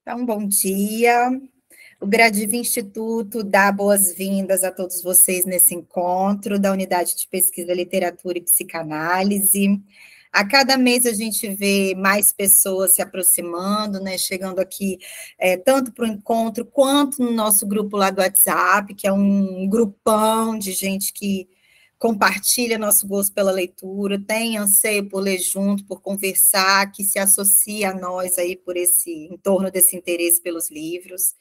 Então, bom dia. O Gradiva Instituto dá boas-vindas a todos vocês nesse encontro da Unidade de Pesquisa, Literatura e Psicanálise. A cada mês a gente vê mais pessoas se aproximando, né, chegando aqui tanto para o encontro quanto no nosso grupo lá do WhatsApp, que é um grupão de gente que compartilha nosso gosto pela leitura, tem anseio por ler junto, por conversar, que se associa a nós aí em torno desse interesse pelos livros.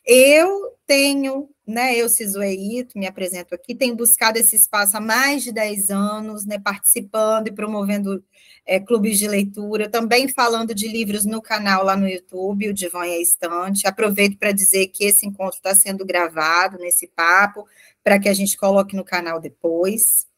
Eu tenho, né, eu, Cisoeito, me apresento aqui, tenho buscado esse espaço há mais de 10 anos, né, participando e promovendo clubes de leitura, também falando de livros no canal lá no YouTube, o Divã e a Estante. Aproveito para dizer que esse encontro está sendo gravado nesse papo, para que a gente coloque no canal depois.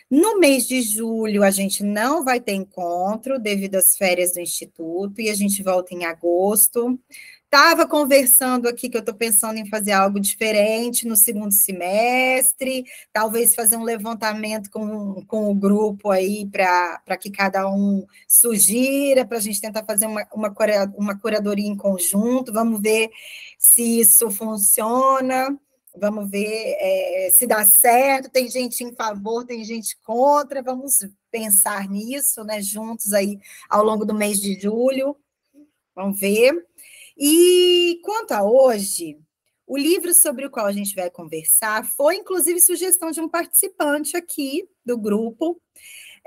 No mês de julho, a gente não vai ter encontro, devido às férias do Instituto, e a gente volta em agosto. Estava conversando aqui que eu estou pensando em fazer algo diferente no segundo semestre, talvez fazer um levantamento com o grupo aí, para que cada um sugira, para a gente tentar fazer uma curadoria em conjunto. Vamos ver se isso funciona. Vamos ver se dá certo, tem gente em favor, tem gente contra, vamos pensar nisso, né, juntos aí ao longo do mês de julho, vamos ver. E quanto a hoje, o livro sobre o qual a gente vai conversar foi, inclusive, sugestão de um participante aqui do grupo.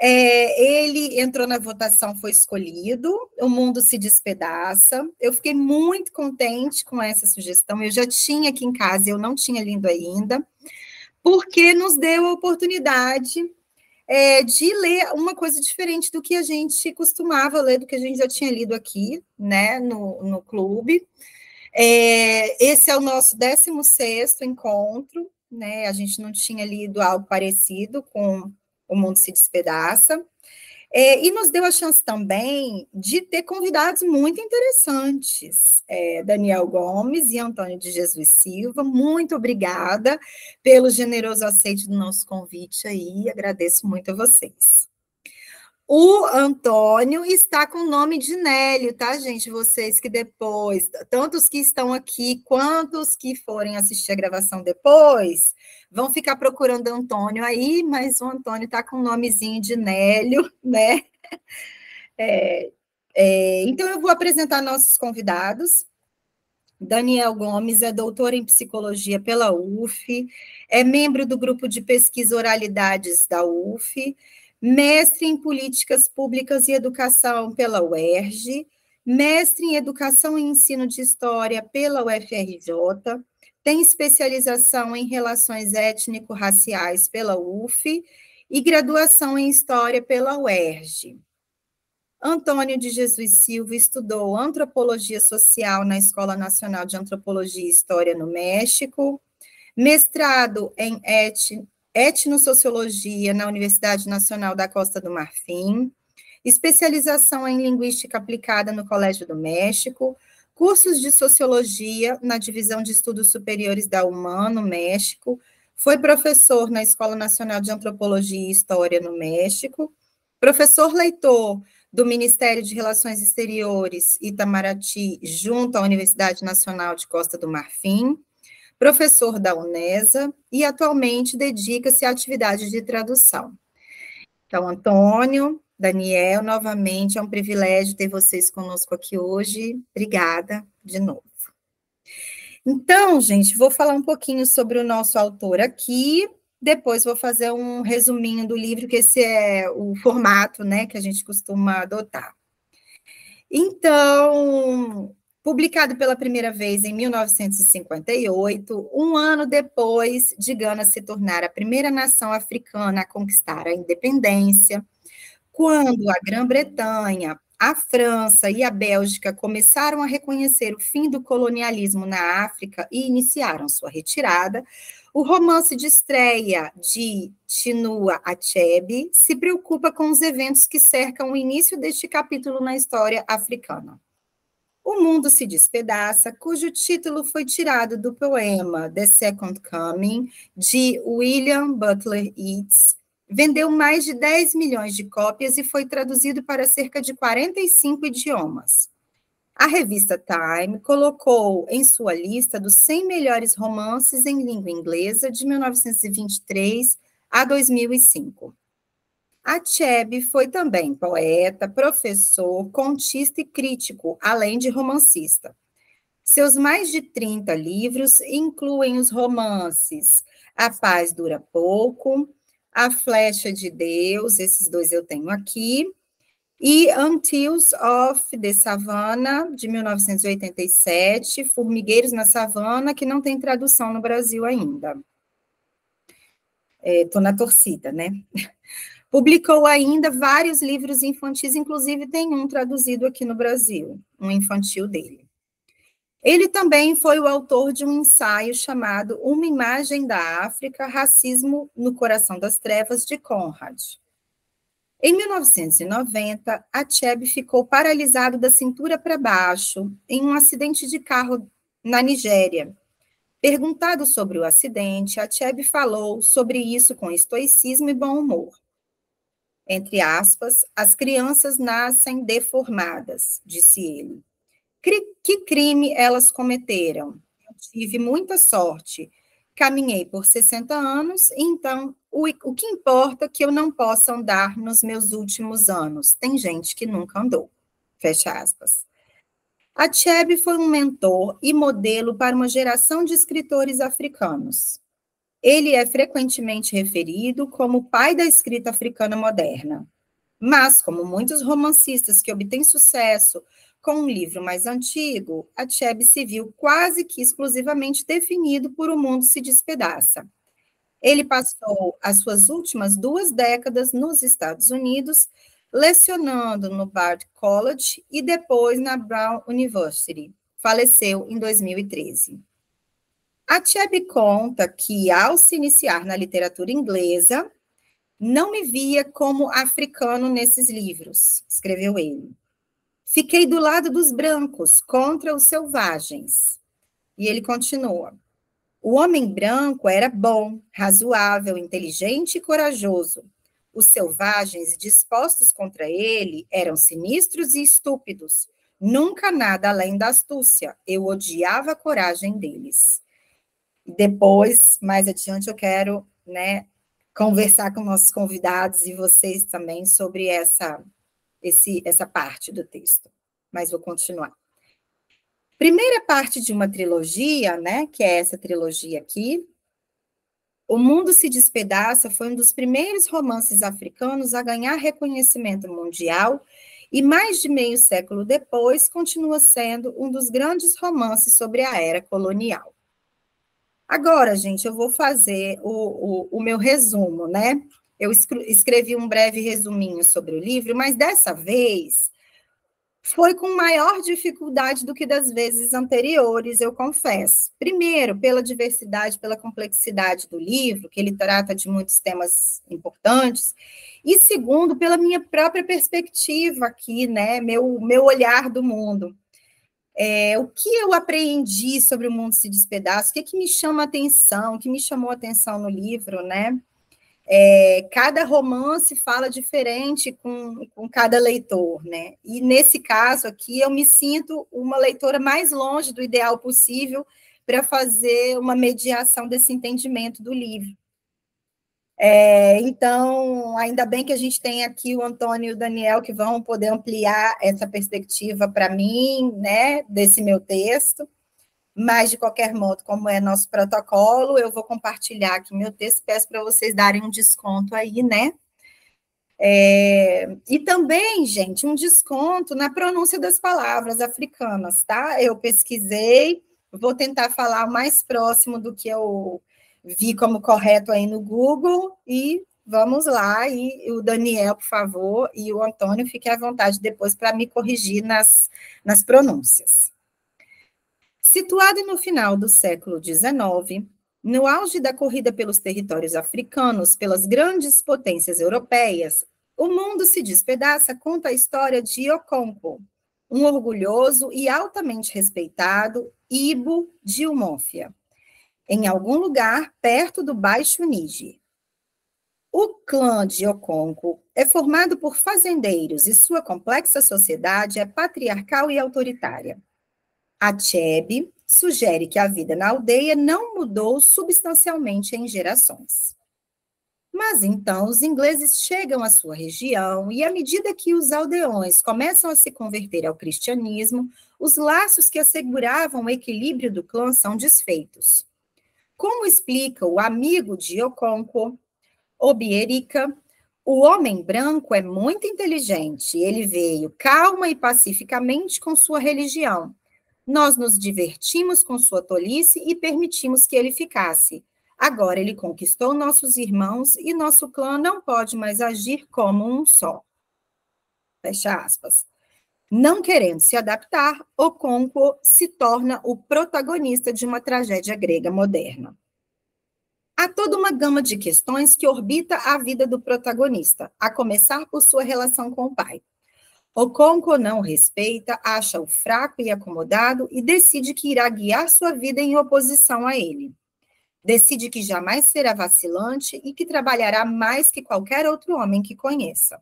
Ele entrou na votação, foi escolhido, O Mundo se Despedaça. Eu fiquei muito contente com essa sugestão, eu já tinha aqui em casa, eu não tinha lido ainda, porque nos deu a oportunidade de ler uma coisa diferente do que a gente costumava ler, do que a gente já tinha lido aqui, né, no clube. Esse é o nosso 16º encontro, né, a gente não tinha lido algo parecido com O Mundo se Despedaça, e nos deu a chance também de ter convidados muito interessantes, Daniel Gomes e Antônio de Jesus Silva. Muito obrigada pelo generoso aceite do nosso convite aí, agradeço muito a vocês. O Antônio está com o nome de Nélio, tá, gente? Vocês que depois, tanto os que estão aqui, quanto os que forem assistir a gravação depois, vão ficar procurando Antônio aí, mas o Antônio está com o nomezinho de Nélio, né? Então, eu vou apresentar nossos convidados. Daniel Gomes é doutor em psicologia pela UF, é membro do grupo de pesquisa Oralidades da UF, mestre em políticas públicas e educação pela UERJ, mestre em educação e ensino de história pela UFRJ, tem especialização em relações étnico-raciais pela UF e graduação em história pela UERJ. Antônio de Jesus Silva estudou antropologia social na Escola Nacional de Antropologia e História no México, mestrado em etnossociologia na Universidade Nacional da Costa do Marfim, especialização em linguística aplicada no Colégio do México, cursos de sociologia na Divisão de Estudos Superiores da UMAN, no México, foi professor na Escola Nacional de Antropologia e História no México, professor leitor do Ministério de Relações Exteriores, Itamaraty, junto à Universidade Nacional de Costa do Marfim, professor da UNESA e atualmente dedica-se à atividade de tradução. Então, Antônio, Daniel, novamente, é um privilégio ter vocês conosco aqui hoje. Obrigada de novo. Então, gente, vou falar um pouquinho sobre o nosso autor aqui, depois vou fazer um resuminho do livro, que esse é o formato, né, que a gente costuma adotar. Então, publicado pela primeira vez em 1958, um ano depois de Gana se tornar a primeira nação africana a conquistar a independência, quando a Grã-Bretanha, a França e a Bélgica começaram a reconhecer o fim do colonialismo na África e iniciaram sua retirada, o romance de estreia de Chinua Achebe se preocupa com os eventos que cercam o início deste capítulo na história africana. O Mundo se Despedaça, cujo título foi tirado do poema The Second Coming, de William Butler Yeats, vendeu mais de 10 milhões de cópias e foi traduzido para cerca de 45 idiomas. A revista Time colocou em sua lista dos 100 melhores romances em língua inglesa de 1923 a 2005. Achebe foi também poeta, professor, contista e crítico, além de romancista. Seus mais de 30 livros incluem os romances A Paz Dura Pouco, A Flecha de Deus, esses dois eu tenho aqui, e Antilles of the Savannah, de 1987, Formigueiros na Savana, que não tem tradução no Brasil ainda. Estou na torcida, né? Publicou ainda vários livros infantis, inclusive tem um traduzido aqui no Brasil, um infantil dele. Ele também foi o autor de um ensaio chamado Uma Imagem da África, Racismo no Coração das Trevas, de Conrad. Em 1990, Achebe ficou paralisado da cintura para baixo em um acidente de carro na Nigéria. Perguntado sobre o acidente, Achebe falou sobre isso com estoicismo e bom humor. Entre aspas, as crianças nascem deformadas, disse ele. Que crime elas cometeram? Eu tive muita sorte. Caminhei por 60 anos, então o que importa é que eu não possa andar nos meus últimos anos. Tem gente que nunca andou. Fecha aspas. Achebe foi um mentor e modelo para uma geração de escritores africanos. Ele é frequentemente referido como o pai da escrita africana moderna. Mas, como muitos romancistas que obtêm sucesso com um livro mais antigo, Achebe se viu quase que exclusivamente definido por O Mundo se Despedaça. Ele passou as suas últimas 2 décadas nos Estados Unidos, lecionando no Bard College e depois na Brown University. Faleceu em 2013. Achebe conta que, ao se iniciar na literatura inglesa, não me via como africano nesses livros, escreveu ele. Fiquei do lado dos brancos, contra os selvagens. E ele continua. O homem branco era bom, razoável, inteligente e corajoso. Os selvagens dispostos contra ele eram sinistros e estúpidos. Nunca nada além da astúcia. Eu odiava a coragem deles. Depois, mais adiante, eu quero, conversar com nossos convidados e vocês também sobre essa parte do texto. Mas vou continuar. Primeira parte de uma trilogia, que é essa trilogia aqui. O Mundo se Despedaça foi um dos primeiros romances africanos a ganhar reconhecimento mundial e mais de meio século depois continua sendo um dos grandes romances sobre a era colonial. Agora, gente, eu vou fazer o meu resumo, Eu escrevi um breve resuminho sobre o livro, mas dessa vez foi com maior dificuldade do que das vezes anteriores, eu confesso. Primeiro, pela diversidade, pela complexidade do livro, que ele trata de muitos temas importantes, e segundo, pela minha própria perspectiva aqui, meu olhar do mundo. O que eu aprendi sobre O Mundo se Despedaça, o que me chama a atenção, o que me chamou a atenção no livro, cada romance fala diferente com cada leitor, E nesse caso aqui, eu me sinto uma leitora mais longe do ideal possível para fazer uma mediação desse entendimento do livro. Então, ainda bem que a gente tem aqui o Antônio e o Daniel, que vão poder ampliar essa perspectiva para mim, desse meu texto. Mas, de qualquer modo, como é nosso protocolo, eu vou compartilhar aqui meu texto, peço para vocês darem um desconto aí, E também, gente, um desconto na pronúncia das palavras africanas, tá? Eu pesquisei, vou tentar falar o mais próximo do que eu vi como correto aí no Google, e vamos lá, e o Daniel, por favor, e o Antônio, fiquem à vontade depois para me corrigir nas pronúncias. Situado no final do século XIX, no auge da corrida pelos territórios africanos pelas grandes potências europeias, O Mundo se Despedaça conta a história de Okonkwo, um orgulhoso e altamente respeitado Ibo de Umofia, em algum lugar perto do Baixo Níger. O clã de Oconco é formado por fazendeiros e sua complexa sociedade é patriarcal e autoritária. Achebe sugere que a vida na aldeia não mudou substancialmente em gerações. Mas então os ingleses chegam à sua região e, à medida que os aldeões começam a se converter ao cristianismo, os laços que asseguravam o equilíbrio do clã são desfeitos. Como explica o amigo de Oconco, Obierica, o homem branco é muito inteligente, ele veio calma e pacificamente com sua religião. Nós nos divertimos com sua tolice e permitimos que ele ficasse. Agora ele conquistou nossos irmãos e nosso clã não pode mais agir como um só. Fecha aspas. Não querendo se adaptar, Oconco se torna o protagonista de uma tragédia grega moderna. Há toda uma gama de questões que orbita a vida do protagonista, a começar por sua relação com o pai. Oconco não o respeita, acha-o fraco e acomodado e decide que irá guiar sua vida em oposição a ele. Decide que jamais será vacilante e que trabalhará mais que qualquer outro homem que conheça.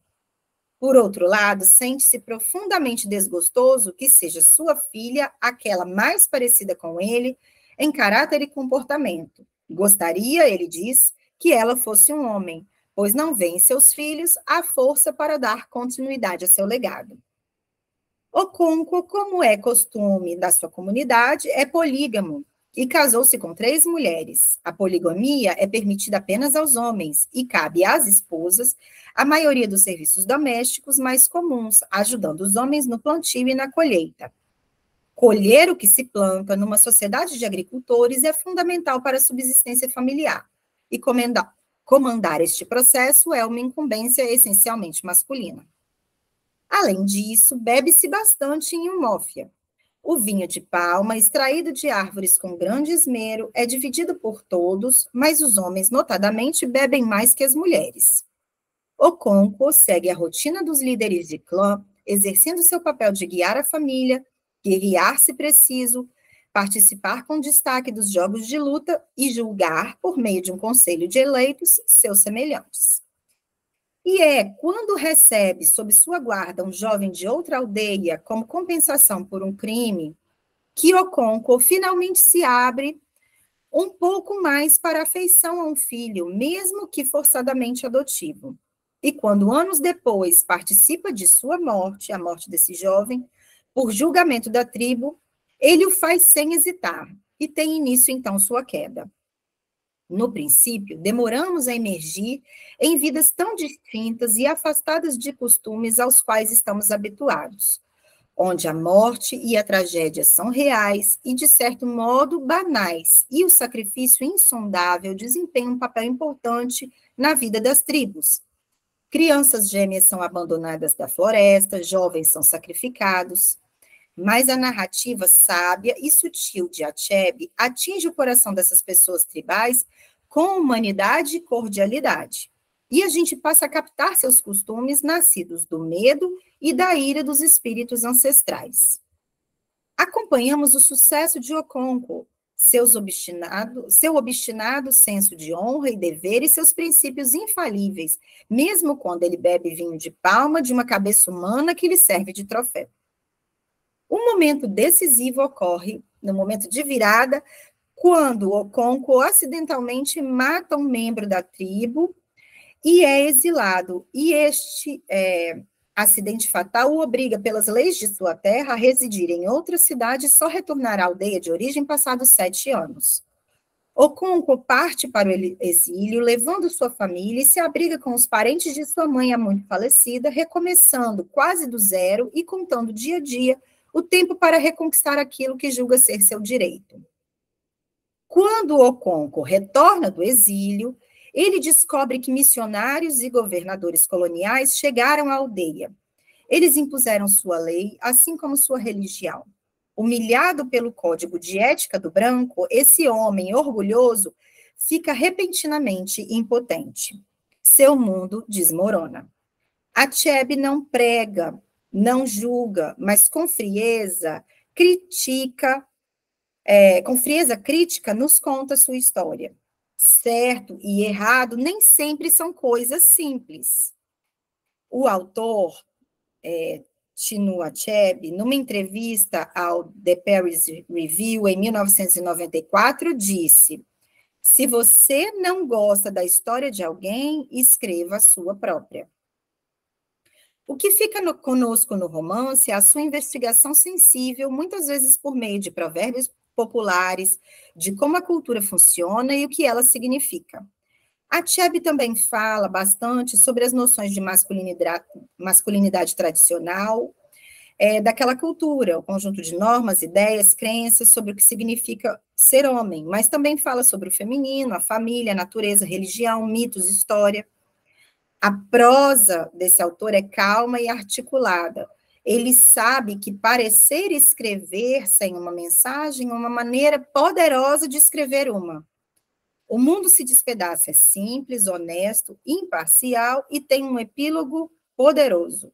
Por outro lado, sente-se profundamente desgostoso que seja sua filha aquela mais parecida com ele em caráter e comportamento. Gostaria, ele diz, que ela fosse um homem, pois não vê em seus filhos a força para dar continuidade a seu legado. Oconco, como é costume da sua comunidade, é polígamo e casou-se com 3 mulheres. A poligamia é permitida apenas aos homens e cabe às esposas a maioria dos serviços domésticos mais comuns, ajudando os homens no plantio e na colheita. Colher o que se planta numa sociedade de agricultores é fundamental para a subsistência familiar, e comandar este processo é uma incumbência essencialmente masculina. Além disso, bebe-se bastante em Umófia. O vinho de palma, extraído de árvores com grande esmero, é dividido por todos, mas os homens, notadamente, bebem mais que as mulheres. Oconco segue a rotina dos líderes de clã, exercendo seu papel de guiar a família, guerrear se preciso, participar com destaque dos jogos de luta e julgar, por meio de um conselho de eleitos, seus semelhantes. E é quando recebe sob sua guarda um jovem de outra aldeia como compensação por um crime, que Oconco finalmente se abre um pouco mais para a afeição a um filho, mesmo que forçadamente adotivo. E quando anos depois participa de sua morte, a morte desse jovem, por julgamento da tribo, ele o faz sem hesitar e tem início então sua queda. No princípio, demoramos a emergir em vidas tão distintas e afastadas de costumes aos quais estamos habituados, onde a morte e a tragédia são reais e, de certo modo, banais, e o sacrifício insondável desempenha um papel importante na vida das tribos. Crianças gêmeas são abandonadas da floresta, jovens são sacrificados. Mas a narrativa sábia e sutil de Achebe atinge o coração dessas pessoas tribais com humanidade e cordialidade. E a gente passa a captar seus costumes nascidos do medo e da ira dos espíritos ancestrais. Acompanhamos o sucesso de Oconco, seu obstinado senso de honra e dever e seus princípios infalíveis, mesmo quando ele bebe vinho de palma de uma cabeça humana que lhe serve de troféu. Um momento decisivo ocorre, no momento de virada, quando Oconco acidentalmente mata um membro da tribo e é exilado. E este acidente fatal o obriga, pelas leis de sua terra, a residir em outra cidade e só retornar à aldeia de origem passados 7 anos. Oconco parte para o exílio, levando sua família e se abriga com os parentes de sua mãe há muito falecida, recomeçando quase do zero e contando dia a dia o tempo para reconquistar aquilo que julga ser seu direito. Quando Oconco retorna do exílio, ele descobre que missionários e governadores coloniais chegaram à aldeia. Eles impuseram sua lei, assim como sua religião. Humilhado pelo código de ética do branco, esse homem orgulhoso fica repentinamente impotente. Seu mundo desmorona. Achebe não prega, não julga, mas com frieza crítica nos conta sua história. Certo e errado nem sempre são coisas simples. O autor, Chinua Achebe, numa entrevista ao The Paris Review, em 1994, disse: se você não gosta da história de alguém, escreva a sua própria. O que fica conosco no romance é a sua investigação sensível, muitas vezes por meio de provérbios populares, de como a cultura funciona e o que ela significa. A Achebe também fala bastante sobre as noções de masculinidade tradicional, daquela cultura, o conjunto de normas, ideias, crenças sobre o que significa ser homem, mas também fala sobre o feminino, a família, a natureza, religião, mitos, história. A prosa desse autor é calma e articulada. Ele sabe que parecer escrever sem uma mensagem é uma maneira poderosa de escrever uma. O mundo se despedaça, é simples, honesto, imparcial e tem um epílogo poderoso.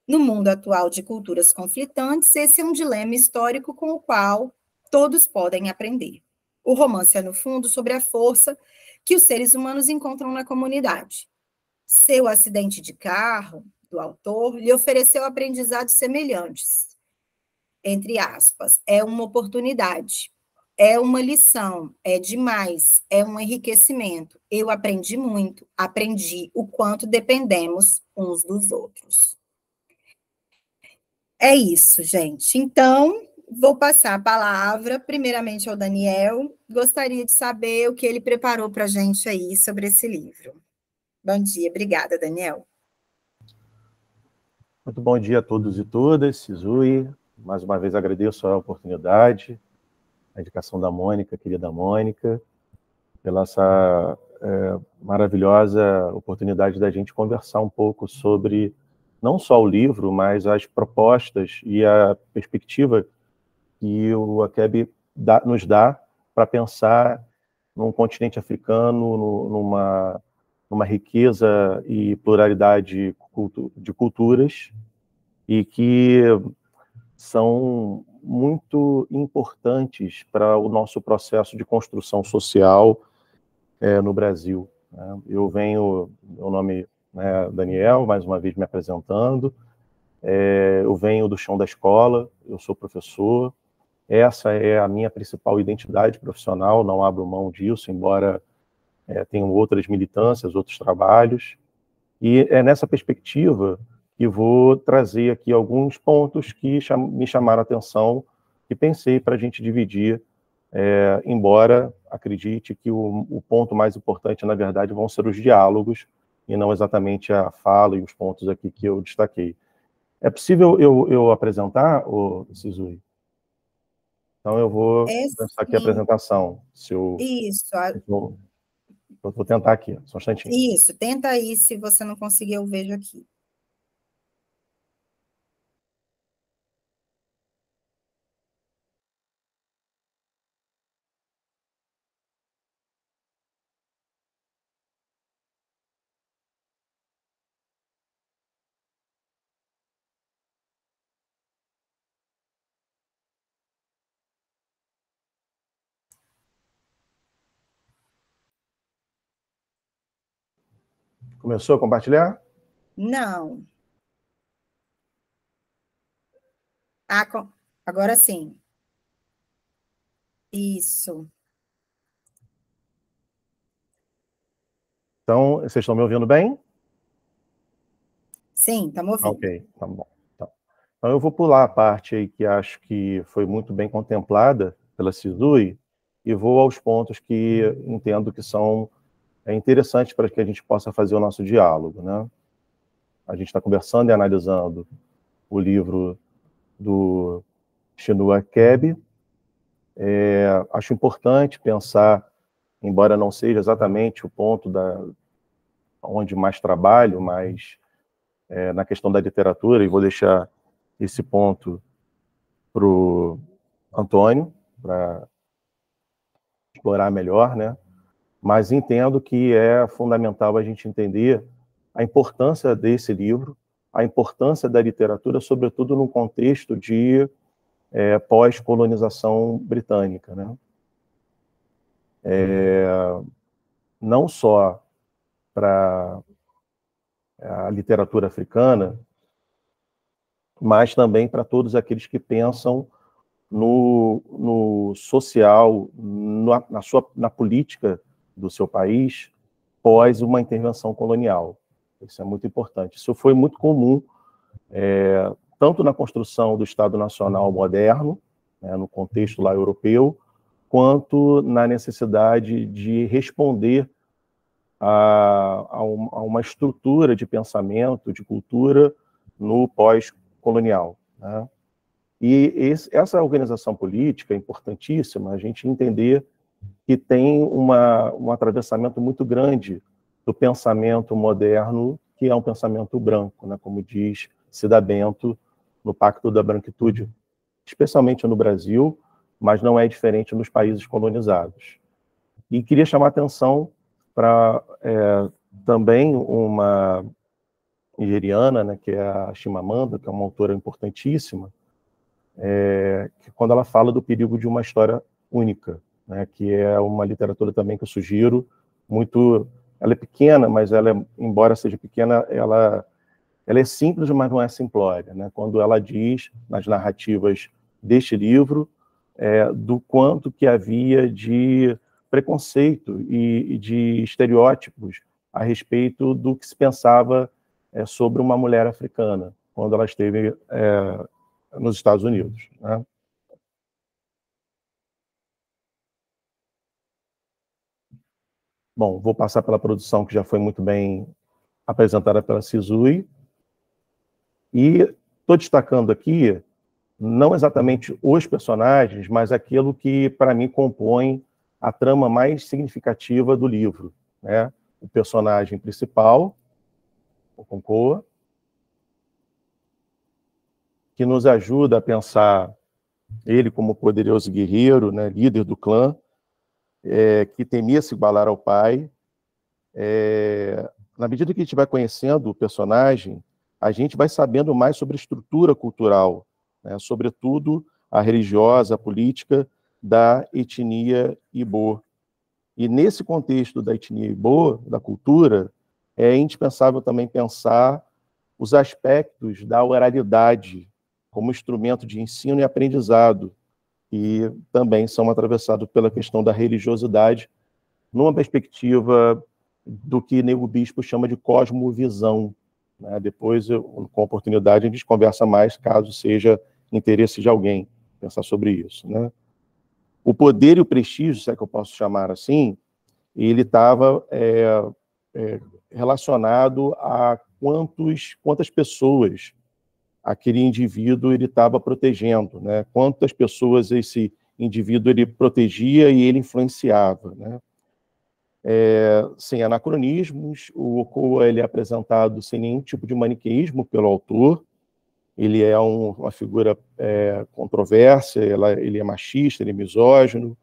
No mundo atual de culturas conflitantes, esse é um dilema histórico com o qual todos podem aprender. O romance é, no fundo, sobre a força que os seres humanos encontram na comunidade. Seu acidente de carro, do autor, lhe ofereceu aprendizados semelhantes. Entre aspas, é uma oportunidade, é uma lição, é demais, é um enriquecimento. Eu aprendi muito, aprendi o quanto dependemos uns dos outros. É isso, gente. Então, vou passar a palavra, primeiramente, ao Daniel. Gostaria de saber o que ele preparou para a gente aí sobre esse livro. Bom dia, obrigada, Daniel. Muito bom dia a todos e todas, Sizui. Mais uma vez agradeço a oportunidade, a indicação da Mônica, querida Mônica, pela essa maravilhosa oportunidade da gente conversar um pouco sobre não só o livro, mas as propostas e a perspectiva que o Achebe nos dá para pensar num continente africano, numa riqueza e pluralidade de culturas, e que são muito importantes para o nosso processo de construção social no Brasil. Eu venho, meu nome é Daniel, mais uma vez me apresentando, eu venho do chão da escola, eu sou professor, essa é a minha principal identidade profissional, não abro mão disso, embora tenham outras militâncias, outros trabalhos, e é nessa perspectiva que vou trazer aqui alguns pontos que me chamaram a atenção e pensei para a gente dividir, embora acredite que o ponto mais importante, na verdade, vão ser os diálogos e não exatamente a fala e os pontos aqui que eu destaquei. É possível eu apresentar, Sizui? Então eu vou começar aqui a apresentação. Isso. Eu vou tentar aqui, só um instantinho. Isso, tenta aí, se você não conseguir, eu vejo aqui. Começou a compartilhar? Não. Agora sim. Isso. Então, vocês estão me ouvindo bem? Sim, estamos ouvindo. Ok, tá bom. Então, eu vou pular a parte aí que acho que foi muito bem contemplada pela Sizui e vou aos pontos que entendo que são interessantes para que a gente possa fazer o nosso diálogo, né? A gente está conversando e analisando o livro do Chinua Achebe. Acho importante pensar, embora não seja exatamente o ponto onde mais trabalho, mas na questão da literatura, e vou deixar esse ponto para o Antônio, para explorar melhor, né? Mas entendo que é fundamental a gente entender a importância desse livro, a importância da literatura, sobretudo no contexto de pós-colonização britânica, né? não só para a literatura africana, mas também para todos aqueles que pensam no social, na política do seu país, pós uma intervenção colonial. Isso é muito importante. Isso foi muito comum, tanto na construção do Estado Nacional moderno, né, no contexto lá europeu, quanto na necessidade de responder a uma estrutura de pensamento, de cultura, no pós-colonial, né? E essa organização política é importantíssima, a gente entender que tem um atravessamento muito grande do pensamento moderno, que é um pensamento branco, né? Como diz Cida Bento no Pacto da Branquitude, especialmente no Brasil, mas não é diferente nos países colonizados. E queria chamar a atenção para também uma nigeriana, né, que é a Chimamanda, que é uma autora importantíssima, que quando ela fala do perigo de uma história única, né, que é uma literatura também que eu sugiro muito. Ela é pequena, mas embora seja pequena, ela é simples, mas não é simplória, né? Quando ela diz, nas narrativas deste livro, do quanto que havia de preconceito e de estereótipos a respeito do que se pensava sobre uma mulher africana, quando ela esteve nos Estados Unidos, né? Bom, vou passar pela produção que já foi muito bem apresentada pela Sizui, e estou destacando aqui não exatamente os personagens, mas aquilo que, para mim, compõe a trama mais significativa do livro, né? O personagem principal, o Okonkwo, que nos ajuda a pensar ele como poderoso guerreiro, né, líder do clã, que temia se igualar ao pai. Na medida que a gente vai conhecendo o personagem, a gente vai sabendo mais sobre a estrutura cultural, né, sobretudo a religiosa, a política da etnia Igbo. E nesse contexto da etnia Igbo, da cultura, é indispensável também pensar os aspectos da oralidade como instrumento de ensino e aprendizado, e também são atravessados pela questão da religiosidade, numa perspectiva do que Nego Bispo chama de cosmovisão, né? Depois, com a oportunidade, a gente conversa mais, caso seja interesse de alguém pensar sobre isso, né? O poder e o prestígio, se é que eu posso chamar assim, ele estava relacionado a quantas pessoas aquele indivíduo ele estava protegendo, né? Quantas pessoas esse indivíduo ele protegia e ele influenciava, né? Sem anacronismos, o Okonkwo ele é apresentado sem nenhum tipo de maniqueísmo pelo autor. Ele é uma figura controversa, ele é machista, ele é misógino,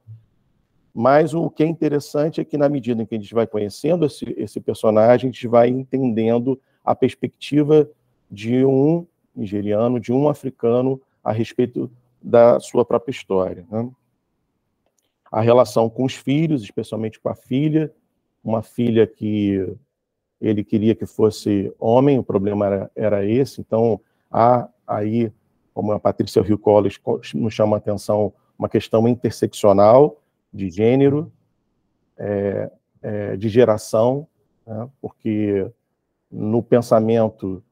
mas o que é interessante é que, na medida em que a gente vai conhecendo esse personagem, a gente vai entendendo a perspectiva de um nigeriano, de um africano, a respeito da sua própria história, né? A relação com os filhos, especialmente com a filha, uma filha que ele queria que fosse homem, o problema era esse. Então, há aí, como a Patrícia Hill Collins nos chama a atenção, uma questão interseccional, de gênero, de geração, né? Porque no pensamento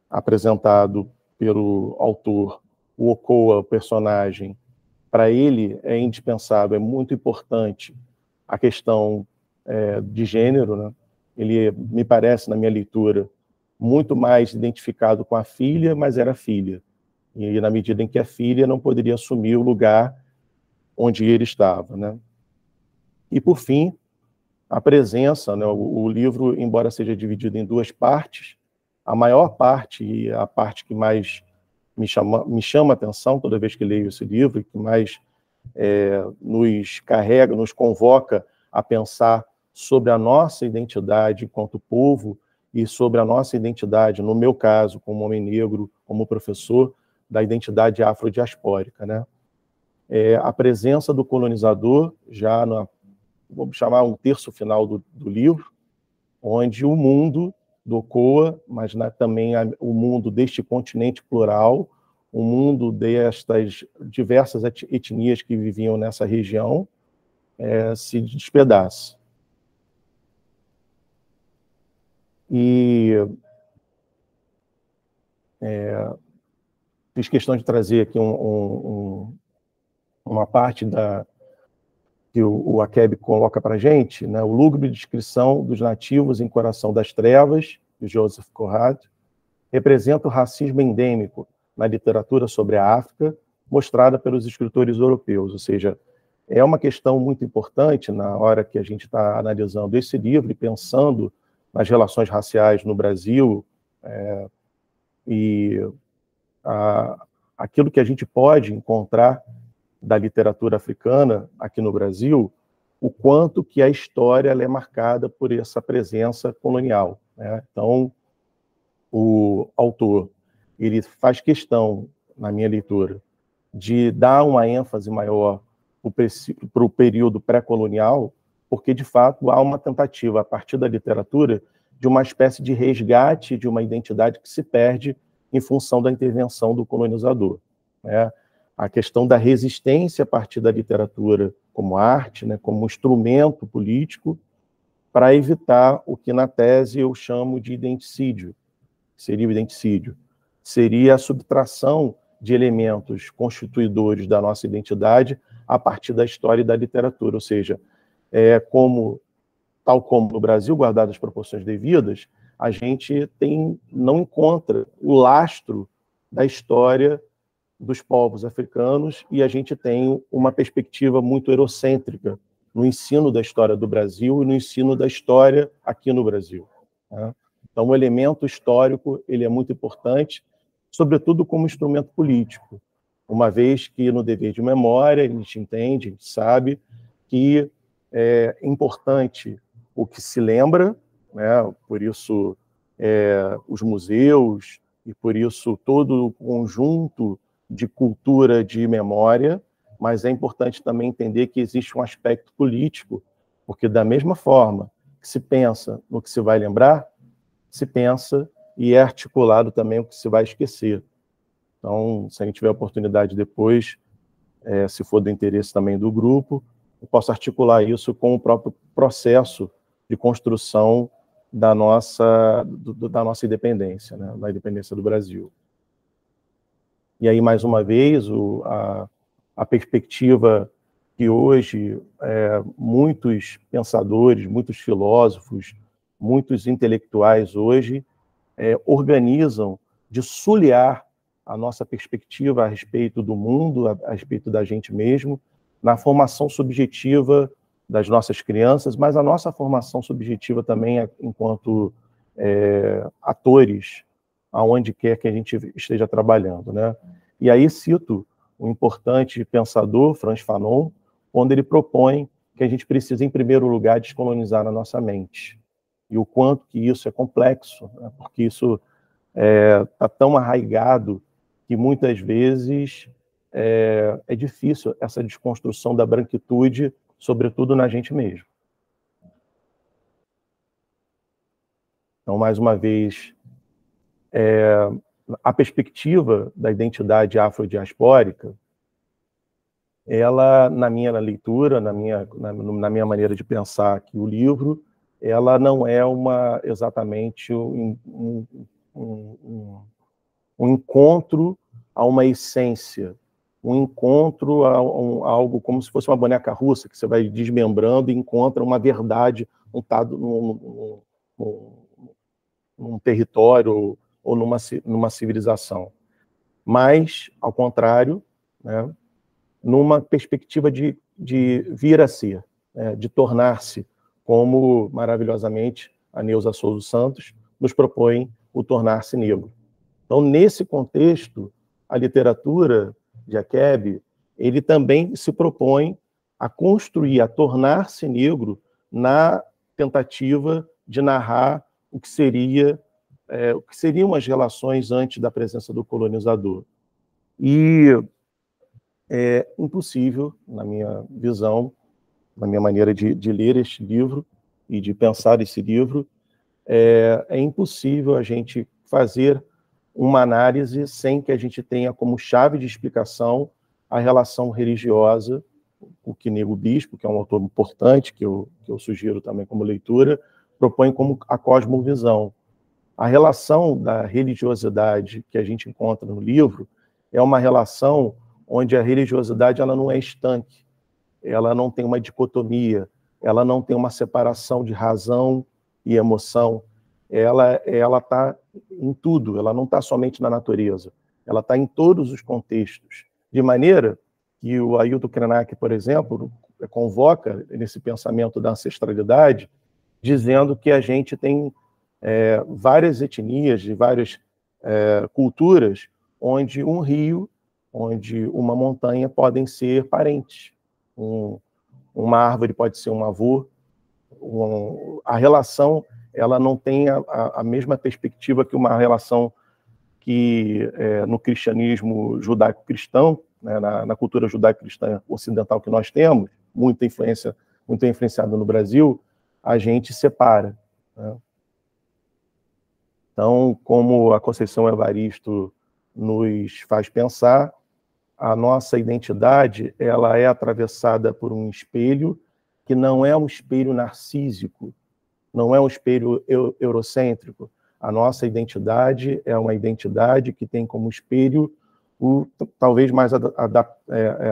apresentado pelo autor, o Okonkwo, o personagem, para ele é indispensável, é muito importante a questão de gênero, né? Ele, me parece, na minha leitura, muito mais identificado com a filha, mas era filha. E na medida em que a filha não poderia assumir o lugar onde ele estava, né? E, por fim, a presença, né? O livro, embora seja dividido em duas partes, a maior parte, e a parte que mais me chama a atenção toda vez que leio esse livro, e que mais nos carrega, nos convoca a pensar sobre a nossa identidade enquanto povo e sobre a nossa identidade, no meu caso, como homem negro, como professor, da identidade afrodiaspórica, né? A presença do colonizador, já vamos chamar um terço final do livro, onde o mundo do Ocoa, mas também o mundo deste continente plural, o mundo destas diversas etnias que viviam nessa região, se despedaça. E fiz questão de trazer aqui uma parte que o Achebe coloca para a gente, né? O lúgubre descrição dos nativos em Coração das Trevas, de Joseph Conrad, representa o racismo endêmico na literatura sobre a África, mostrada pelos escritores europeus. Ou seja, é uma questão muito importante na hora que a gente está analisando esse livro e pensando nas relações raciais no Brasil, e aquilo que a gente pode encontrar da literatura africana aqui no Brasil, o quanto que a história ela é marcada por essa presença colonial, né? Então, o autor ele faz questão, na minha leitura, de dar uma ênfase maior para o período pré-colonial, porque, de fato, há uma tentativa, a partir da literatura, de uma espécie de resgate de uma identidade que se perde em função da intervenção do colonizador, né? A questão da resistência a partir da literatura como arte, né, como instrumento político, para evitar o que, na tese, eu chamo de identicídio. Seria o identicídio. Seria a subtração de elementos constituidores da nossa identidade a partir da história e da literatura. Ou seja, tal como no Brasil, guardadas as proporções devidas, a gente não encontra o lastro da história dos povos africanos, e a gente tem uma perspectiva muito eurocêntrica no ensino da história do Brasil e no ensino da história aqui no Brasil, né? Então, o elemento histórico ele é muito importante, sobretudo como instrumento político, uma vez que no dever de memória a gente entende, a gente sabe que é importante o que se lembra, né? Por isso os museus e por isso todo o conjunto de cultura de memória, mas é importante também entender que existe um aspecto político, porque da mesma forma que se pensa no que se vai lembrar, se pensa e é articulado também o que se vai esquecer. Então, se a gente tiver a oportunidade depois, se for do interesse também do grupo, eu posso articular isso com o próprio processo de construção da nossa independência, né, da independência do Brasil. E aí, mais uma vez, a perspectiva que hoje muitos pensadores, muitos filósofos, muitos intelectuais hoje organizam de sulhar a nossa perspectiva a respeito do mundo, a respeito da gente mesmo, na formação subjetiva das nossas crianças, mas a nossa formação subjetiva também enquanto atores, aonde quer que a gente esteja trabalhando, né? E aí cito um importante pensador, Frantz Fanon, onde ele propõe que a gente precisa, em primeiro lugar, descolonizar a nossa mente. E o quanto que isso é complexo, né? Porque isso está tão arraigado que muitas vezes é difícil essa desconstrução da branquitude, sobretudo na gente mesmo. Então, mais uma vez, a perspectiva da identidade afrodiaspórica, ela, na minha leitura, na minha maneira de pensar aqui o livro, ela não é exatamente um encontro a uma essência, um encontro a algo como se fosse uma boneca russa, que você vai desmembrando e encontra uma verdade num território ou numa civilização. Mas, ao contrário, né, numa perspectiva de vir a ser, né, de tornar-se, como maravilhosamente a Neuza Souza Santos nos propõe o tornar-se negro. Então, nesse contexto, a literatura de Achebe, ele também se propõe a construir, a tornar-se negro na tentativa de narrar o que seriam as relações antes da presença do colonizador. E é impossível, na minha visão, na minha maneira de ler este livro e de pensar esse livro, é impossível a gente fazer uma análise sem que a gente tenha como chave de explicação a relação religiosa. O Quinego Bispo, que é um autor importante, que eu sugiro também como leitura, propõe como a cosmovisão. A relação da religiosidade que a gente encontra no livro é uma relação onde a religiosidade ela não é estanque, ela não tem uma dicotomia, ela não tem uma separação de razão e emoção, ela está em tudo, ela não está somente na natureza, ela está em todos os contextos, de maneira que o Ailton Krenak, por exemplo, convoca nesse pensamento da ancestralidade, dizendo que a gente tem várias etnias, de várias culturas, onde um rio, onde uma montanha podem ser parentes. Uma árvore pode ser um avô. A relação ela não tem a mesma perspectiva que uma relação que no cristianismo judaico-cristão, né, na cultura judaico-cristã ocidental que nós temos, muito influenciada no Brasil, a gente separa, né? Então, como a Conceição Evaristo nos faz pensar, a nossa identidade ela é atravessada por um espelho que não é um espelho narcísico, não é um espelho eurocêntrico. A nossa identidade é uma identidade que tem como espelho talvez mais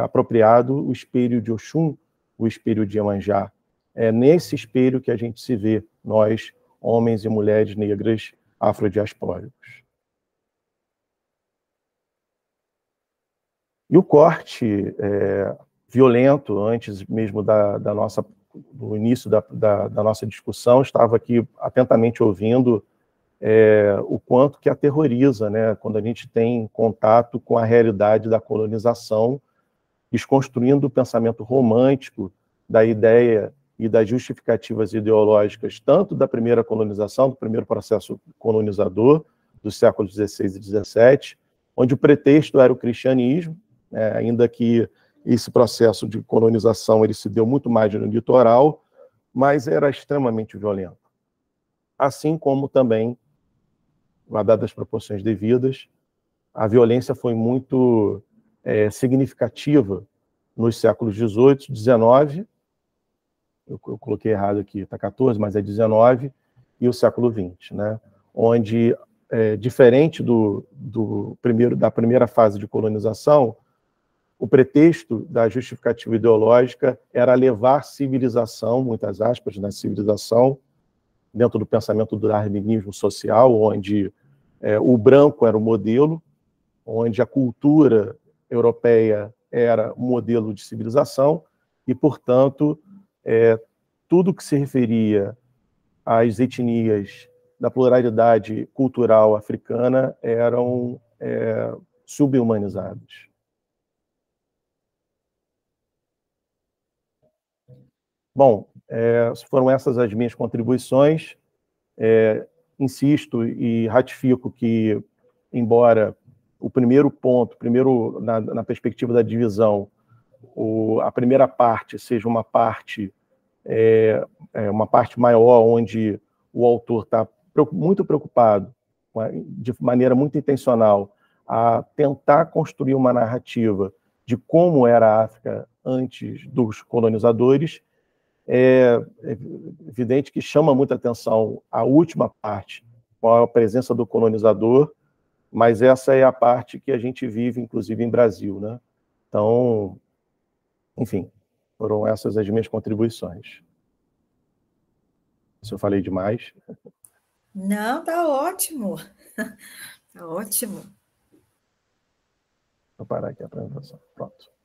apropriado o espelho de Oxum, o espelho de Iemanjá. É nesse espelho que a gente se vê, nós, homens e mulheres negras afrodiaspóricos. E o corte violento, antes mesmo do início da nossa discussão, estava aqui atentamente ouvindo o quanto que aterroriza, né, quando a gente tem contato com a realidade da colonização, desconstruindo o pensamento romântico da ideia e das justificativas ideológicas, tanto da primeira colonização, do primeiro processo colonizador, dos séculos XVI e XVII, onde o pretexto era o cristianismo, ainda que esse processo de colonização ele se deu muito mais no litoral, mas era extremamente violento. Assim como também, dadas as proporções devidas, a violência foi muito significativa nos séculos XVIII, XIX, eu coloquei errado aqui, está 14, mas é 19, e o século XX, né? Onde, diferente da primeira fase de colonização, o pretexto da justificativa ideológica era levar civilização, muitas aspas, na civilização, dentro do pensamento do darwinismo social, onde o branco era o modelo, onde a cultura europeia era o modelo de civilização, e, portanto, tudo que se referia às etnias da pluralidade cultural africana eram subhumanizados. Bom, foram essas as minhas contribuições. Insisto e ratifico que, embora o primeiro ponto, na perspectiva da divisão, a primeira parte seja uma parte maior, onde o autor está muito preocupado, de maneira muito intencional, a tentar construir uma narrativa de como era a África antes dos colonizadores. É evidente que chama muita atenção a última parte, com a presença do colonizador, mas essa é a parte que a gente vive, inclusive, em Brasil, né? Então, enfim, foram essas as minhas contribuições. Se eu falei demais. Não, tá ótimo. Tá ótimo. Vou parar aqui a apresentação. Pronto.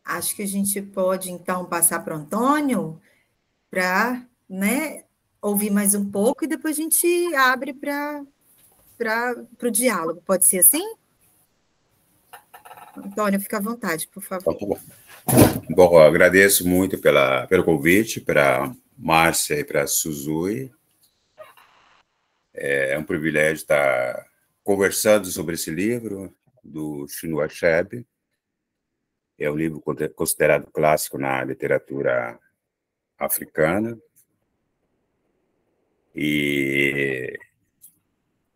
Acho que a gente pode, então, passar para o Antônio para, né, ouvir mais um pouco e depois a gente abre para o diálogo. Pode ser assim? Antônio, fica à vontade, por favor. Bom, agradeço muito pelo convite, para Márcia e para Suzui. É um privilégio estar conversando sobre esse livro do Chinua Achebe. É um livro considerado clássico na literatura africana. E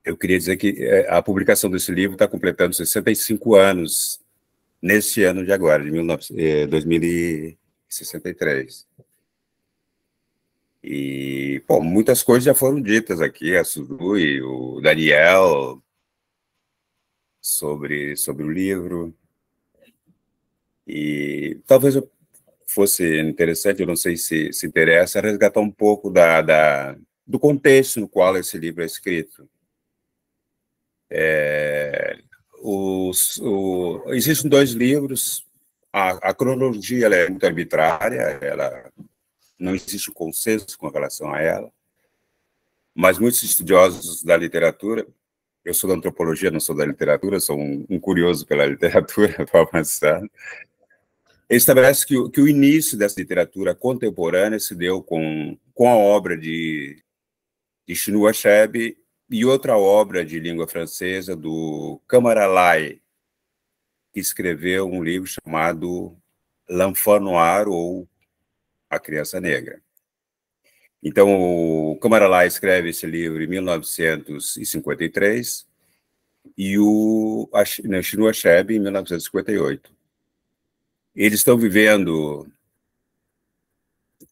eu queria dizer que a publicação desse livro está completando 65 anos neste ano de agora, de 2063. E, bom, muitas coisas já foram ditas aqui, a Suzu e o Daniel, sobre o livro. E talvez fosse interessante, eu não sei se interessa, resgatar um pouco do contexto no qual esse livro é escrito. Existem 2 livros, a cronologia ela é muito arbitrária, não existe um consenso com relação a ela, mas muitos estudiosos da literatura, eu sou da antropologia, não sou da literatura, sou um curioso pela literatura, para avançar, estabelece que o início dessa literatura contemporânea se deu com a obra de Chinua Achebe e outra obra de língua francesa do Camara Lai, que escreveu um livro chamado L'Enfant Noir, ou A Criança Negra. Então, o Camara Lai escreve esse livro em 1953 e o Chinua Achebe em 1958. Eles estão vivendo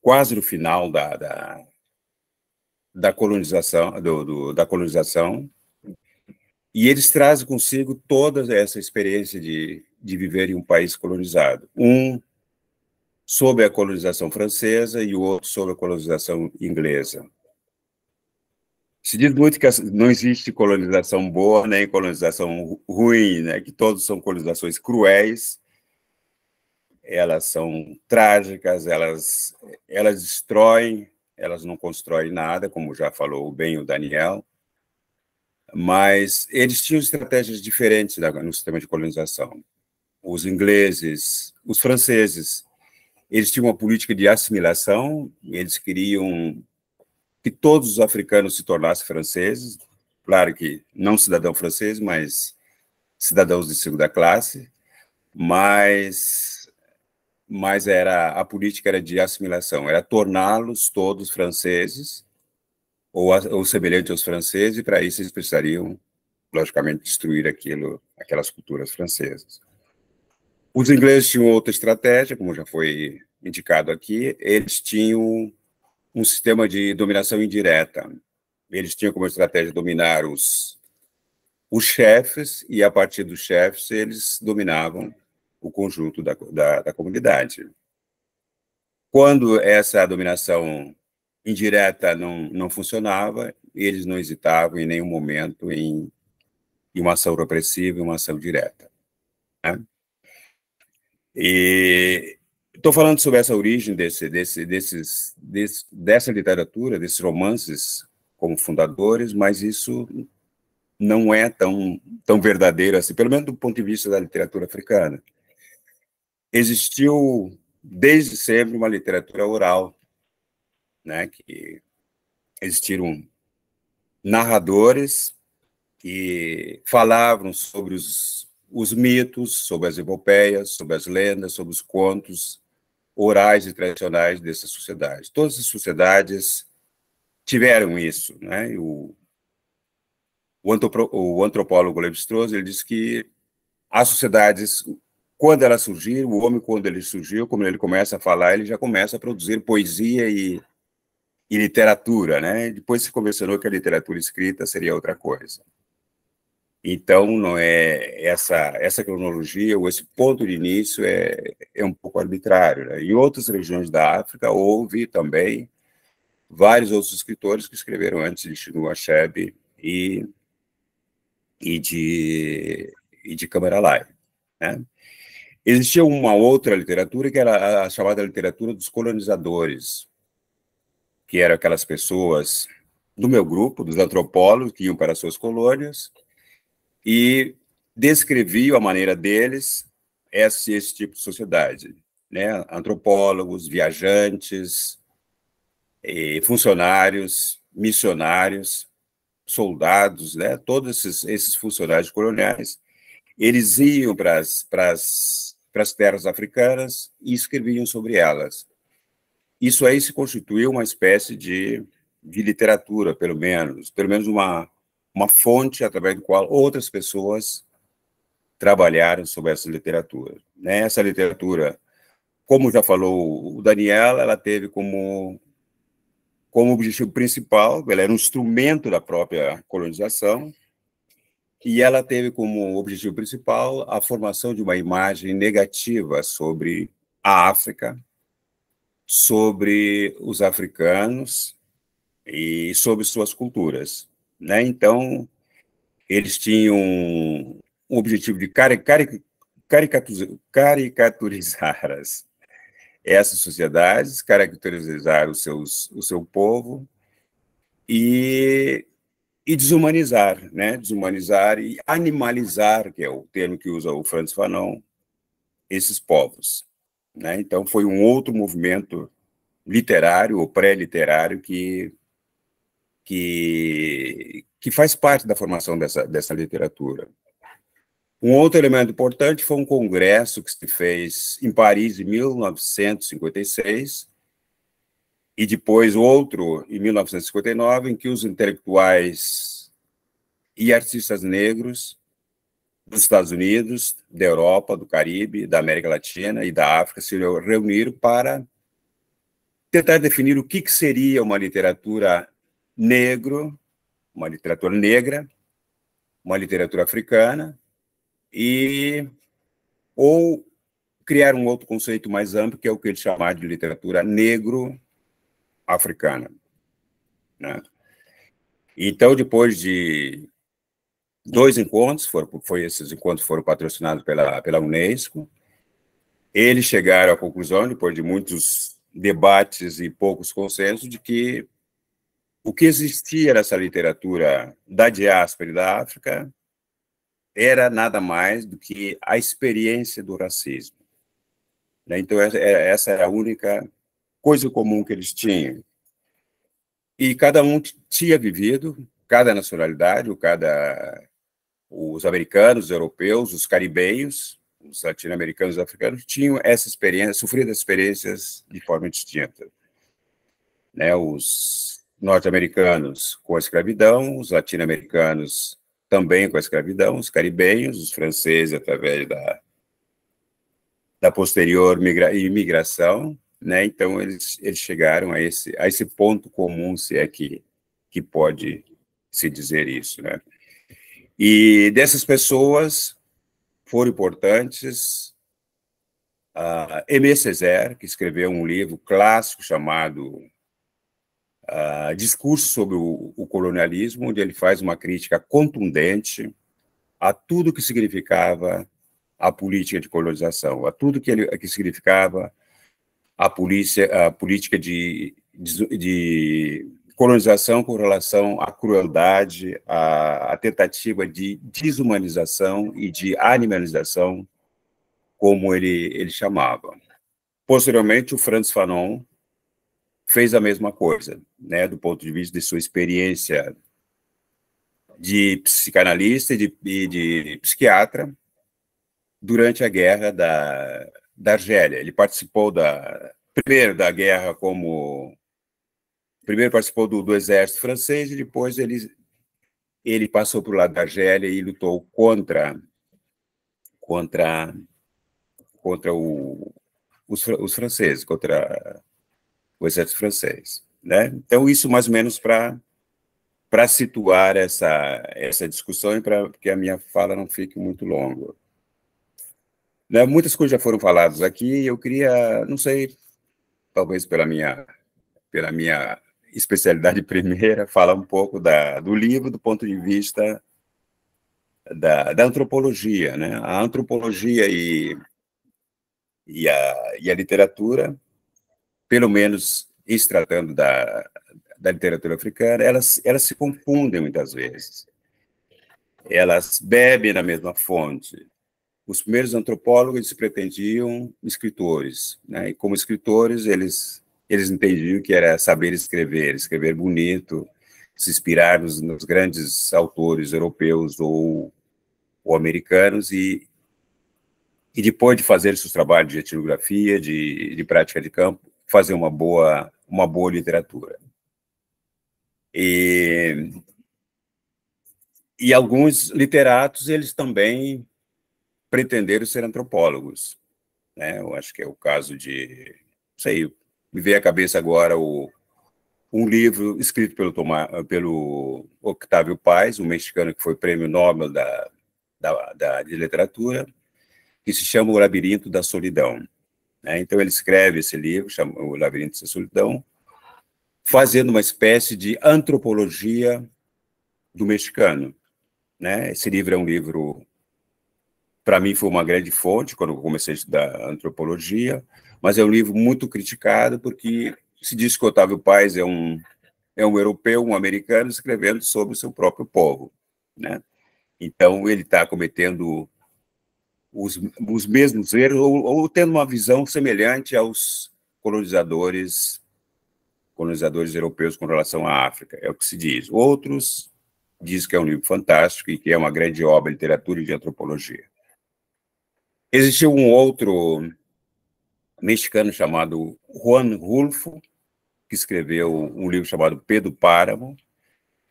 quase no final da colonização, da colonização, e eles trazem consigo toda essa experiência de viver em um país colonizado. Um sob a colonização francesa e o outro sob a colonização inglesa. Se diz muito que não existe colonização boa nem colonização ruim, né? Que todos são colonizações cruéis, elas são trágicas, elas destroem, elas não constroem nada, como já falou bem o Daniel, mas eles tinham estratégias diferentes no sistema de colonização. Os ingleses, os franceses, eles tinham uma política de assimilação, eles queriam que todos os africanos se tornassem franceses, claro que não cidadão francês, mas cidadãos de segunda classe, mas a política era de assimilação, era torná-los todos franceses, ou semelhantes aos franceses, e para isso eles precisariam, logicamente, destruir aquelas culturas francesas. Os ingleses tinham outra estratégia, como já foi indicado aqui, eles tinham um sistema de dominação indireta. Eles tinham como estratégia dominar os chefes, e a partir dos chefes eles dominavam o conjunto da comunidade. Quando essa dominação indireta não funcionava, eles não hesitavam em nenhum momento em uma ação repressiva e uma ação direta, né? E estou falando sobre essa origem dessa literatura, desses romances como fundadores, mas isso não é tão verdadeiro assim, pelo menos do ponto de vista da literatura africana. Existiu desde sempre uma literatura oral, né, que existiram narradores que falavam sobre os mitos, sobre as epopeias, sobre as lendas, sobre os contos orais e tradicionais dessas sociedades. Todas as sociedades tiveram isso, né? O antropólogo Lévi-Strauss, ele diz que as sociedades, quando elas surgiram, o homem, quando ele surgiu, como ele começa a falar, ele já começa a produzir poesia e literatura, né? Depois se convencionou que a literatura escrita seria outra coisa. Então, não é essa cronologia, ou esse ponto de início é um pouco arbitrário, né? Em outras regiões da África, houve também vários outros escritores que escreveram antes de Chinua Achebe e de Camara Lai, né? Existia uma outra literatura que era a chamada literatura dos colonizadores, que eram aquelas pessoas do meu grupo, dos antropólogos, que iam para suas colônias e descreviam a maneira deles esse tipo de sociedade, né? Antropólogos, viajantes, funcionários, missionários, soldados, né? Todos esses funcionários coloniais, eles iam para as para as terras africanas e escreviam sobre elas. Isso aí se constituiu uma espécie de literatura, pelo menos uma fonte através do qual outras pessoas trabalharam sobre essa literatura. Essa literatura, como já falou o Daniel, ela teve como objetivo principal, ela era um instrumento da própria colonização, e ela teve como objetivo principal a formação de uma imagem negativa sobre a África, sobre os africanos e sobre suas culturas. Então, eles tinham um objetivo de caricaturizar essas sociedades, caracterizar o seu povo e desumanizar, desumanizar e animalizar, que é o termo que usa o Frantz Fanon, esses povos. Então, foi um outro movimento literário ou pré-literário que faz parte da formação dessa literatura. Um outro elemento importante foi um congresso que se fez em Paris em 1956, e depois outro em 1959, em que os intelectuais e artistas negros dos Estados Unidos, da Europa, do Caribe, da América Latina e da África se reuniram para tentar definir o que seria uma literatura negra, uma literatura africana, ou criar um outro conceito mais amplo, que é o que eles chamaram de literatura negro-africana. Então, depois de 2 encontros, esses encontros foram patrocinados pela Unesco, eles chegaram à conclusão, depois de muitos debates e poucos consensos, de que o que existia nessa literatura da diáspora e da África era nada mais do que a experiência do racismo. Então, essa era a única coisa comum que eles tinham. E cada um tinha vivido, cada nacionalidade, os americanos, os europeus, os caribenhos, os latino-americanos e os africanos, tinham essa experiência, sofrido experiências de forma distinta. Os norte-americanos com a escravidão, os latino-americanos também com a escravidão, os caribenhos, os franceses através da posterior imigração, Então eles chegaram a esse ponto comum, se é que pode se dizer isso, E dessas pessoas foram importantes Aimé Césaire, que escreveu um livro clássico chamado Discurso sobre o Colonialismo, onde ele faz uma crítica contundente a tudo que significava a política de colonização, a tudo que significava a política de colonização com relação à crueldade, à tentativa de desumanização e de animalização, como ele chamava. Posteriormente, o Frantz Fanon fez a mesma coisa, do ponto de vista de sua experiência de psicanalista e de psiquiatra durante a guerra da Argélia. Ele participou primeiro da guerra primeiro participou do exército francês e depois ele passou para o lado da Argélia e lutou contra os franceses, contra o exército francês, Então, isso mais ou menos para situar essa discussão e para que a minha fala não fique muito longa. Muitas coisas já foram faladas aqui, eu queria, não sei, talvez pela minha especialidade primeira, falar um pouco do livro do ponto de vista da antropologia, A antropologia e a literatura, pelo menos em se tratando da literatura africana, elas se confundem muitas vezes. Elas bebem na mesma fonte. Os primeiros antropólogos se pretendiam escritores, E como escritores eles entendiam que era saber escrever bonito, se inspirar nos grandes autores europeus ou americanos e e depois de fazer seus trabalhos de etnografia, de prática de campo, fazer uma boa literatura. E alguns literatos, eles também pretenderam ser antropólogos, né? Eu acho que é o caso de, não sei, me veio à cabeça agora um livro escrito pelo Octávio Paz, um mexicano que foi prêmio Nobel de literatura, que se chama O Labirinto da Solidão, né? Então ele escreve esse livro, chama O Labirinto da Solidão, fazendo uma espécie de antropologia do mexicano, né? Esse livro é um livro, para mim, foi uma grande fonte quando eu comecei a estudar antropologia, mas é um livro muito criticado porque se diz que Otávio Paz é um europeu, um americano, escrevendo sobre o seu próprio povo, né? Então, ele está cometendo os mesmos erros ou tendo uma visão semelhante aos colonizadores europeus com relação à África, é o que se diz. Outros dizem que é um livro fantástico e que é uma grande obra de literatura e de antropologia. Existiu um outro mexicano chamado Juan Rulfo, que escreveu um livro chamado Pedro Páramo,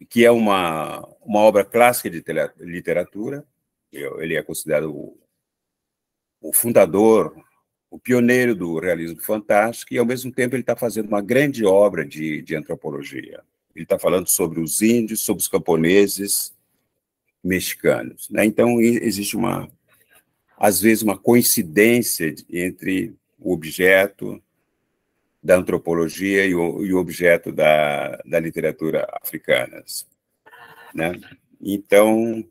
que é uma obra clássica de literatura. Ele é considerado o fundador, o pioneiro do realismo fantástico, e, ao mesmo tempo, ele está fazendo uma grande obra de antropologia. Ele está falando sobre os índios, sobre os camponeses mexicanos, né? Então, existe às vezes, uma coincidência entre o objeto da antropologia e o objeto da literatura africanas, né? Então,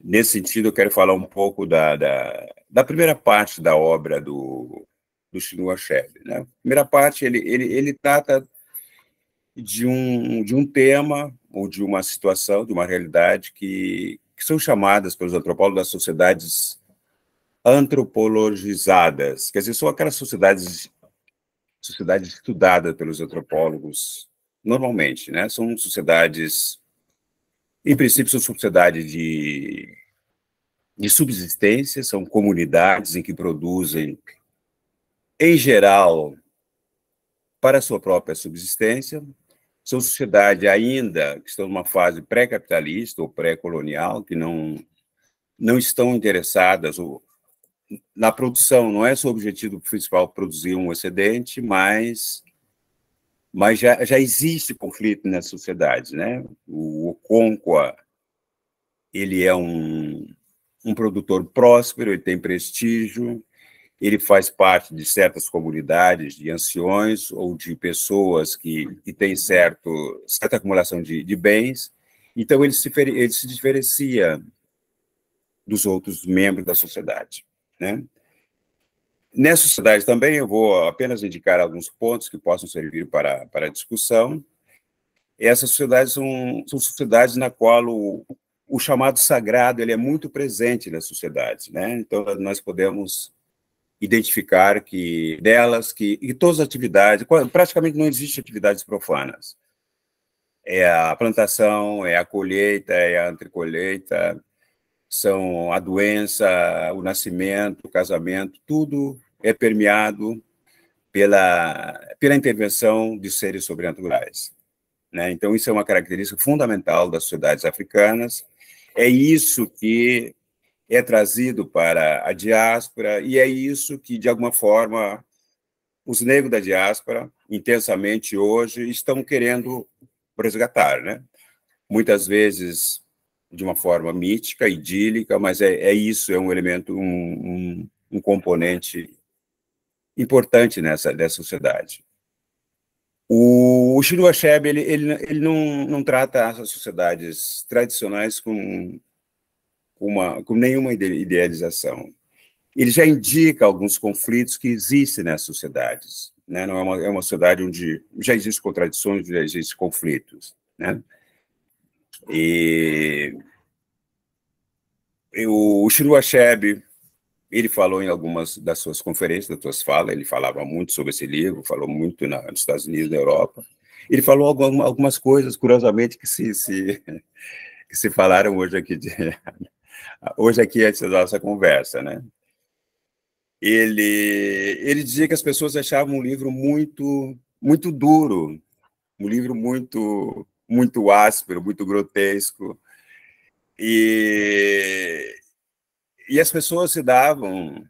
nesse sentido, eu quero falar um pouco da primeira parte da obra do Chinua Achebe, né? A primeira parte, ele trata de um tema ou de uma situação, de uma realidade que são chamadas pelos antropólogos das sociedades antropologizadas, quer dizer, são aquelas sociedades estudadas pelos antropólogos normalmente, né? São sociedades, em princípio, são sociedades de subsistência, são comunidades em que produzem, em geral, para a sua própria subsistência. São sociedades ainda que estão numa fase pré-capitalista ou pré-colonial, que não estão interessadas na produção. Não é seu objetivo principal produzir um excedente, mas já existe conflito nas sociedades, né? O Okonkwo, ele é um produtor próspero, ele tem prestígio, ele faz parte de certas comunidades de anciões ou de pessoas que têm certa acumulação de bens. Então, ele se diferencia dos outros membros da sociedade, né? Nessa sociedade também, eu vou apenas indicar alguns pontos que possam servir para a discussão. Essas sociedades são sociedades na qual o chamado sagrado ele é muito presente nas sociedades, né? Então, nós podemos identificar que todas as atividades, praticamente não existem atividades profanas. É a plantação, é a colheita, é a entrecolheita, são a doença, o nascimento, o casamento, tudo é permeado pela intervenção de seres sobrenaturais, né? Então, isso é uma característica fundamental das sociedades africanas, é isso que é trazido para a diáspora, e é isso que, de alguma forma, os negros da diáspora, intensamente hoje, estão querendo resgatar, né? Muitas vezes de uma forma mítica, idílica, mas é isso, é um elemento, um componente importante dessa sociedade. O Chinua Achebe, ele não trata as sociedades tradicionais com nenhuma idealização. Ele já indica alguns conflitos que existem nas sociedades, né? Não é uma sociedade onde já existem contradições, já existem conflitos, né? E o Chinua Achebe, ele falou em algumas das suas conferências, das suas falas, ele falava muito sobre esse livro, falou muito nos Estados Unidos, na Europa. Ele falou algumas coisas, curiosamente, que se falaram hoje aqui antes da nossa conversa, né? ele dizia que as pessoas achavam um livro muito duro, um livro muito áspero, muito grotesco, e as pessoas se davam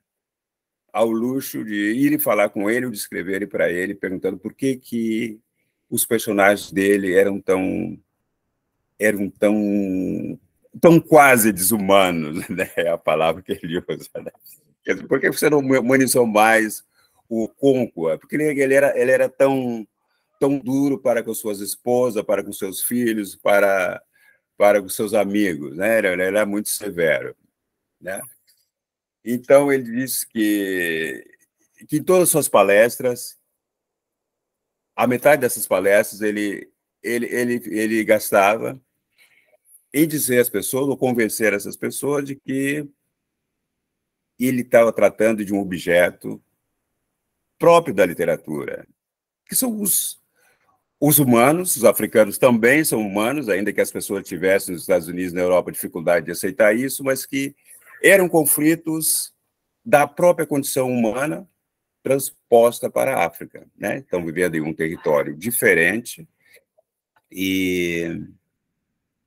ao luxo de ir e falar com ele, ou de escreverem para ele, perguntando por que os personagens dele eram tão quase desumanos, né? É a palavra que ele usa, né? Por que você não humanizou mais o Okonkwo? Porque ele era tão duro para com suas esposas, para com seus filhos, para com seus amigos, né? Ele era muito severo, né? Então, ele disse que em todas as suas palestras, a metade dessas palestras ele gastava em dizer às pessoas, ou convencer essas pessoas de que ele estava tratando de um objeto próprio da literatura, que são os humanos. Os africanos também são humanos, ainda que as pessoas tivessem nos Estados Unidos e na Europa dificuldade de aceitar isso, mas que eram conflitos da própria condição humana transposta para a África, né? Estão vivendo em um território diferente,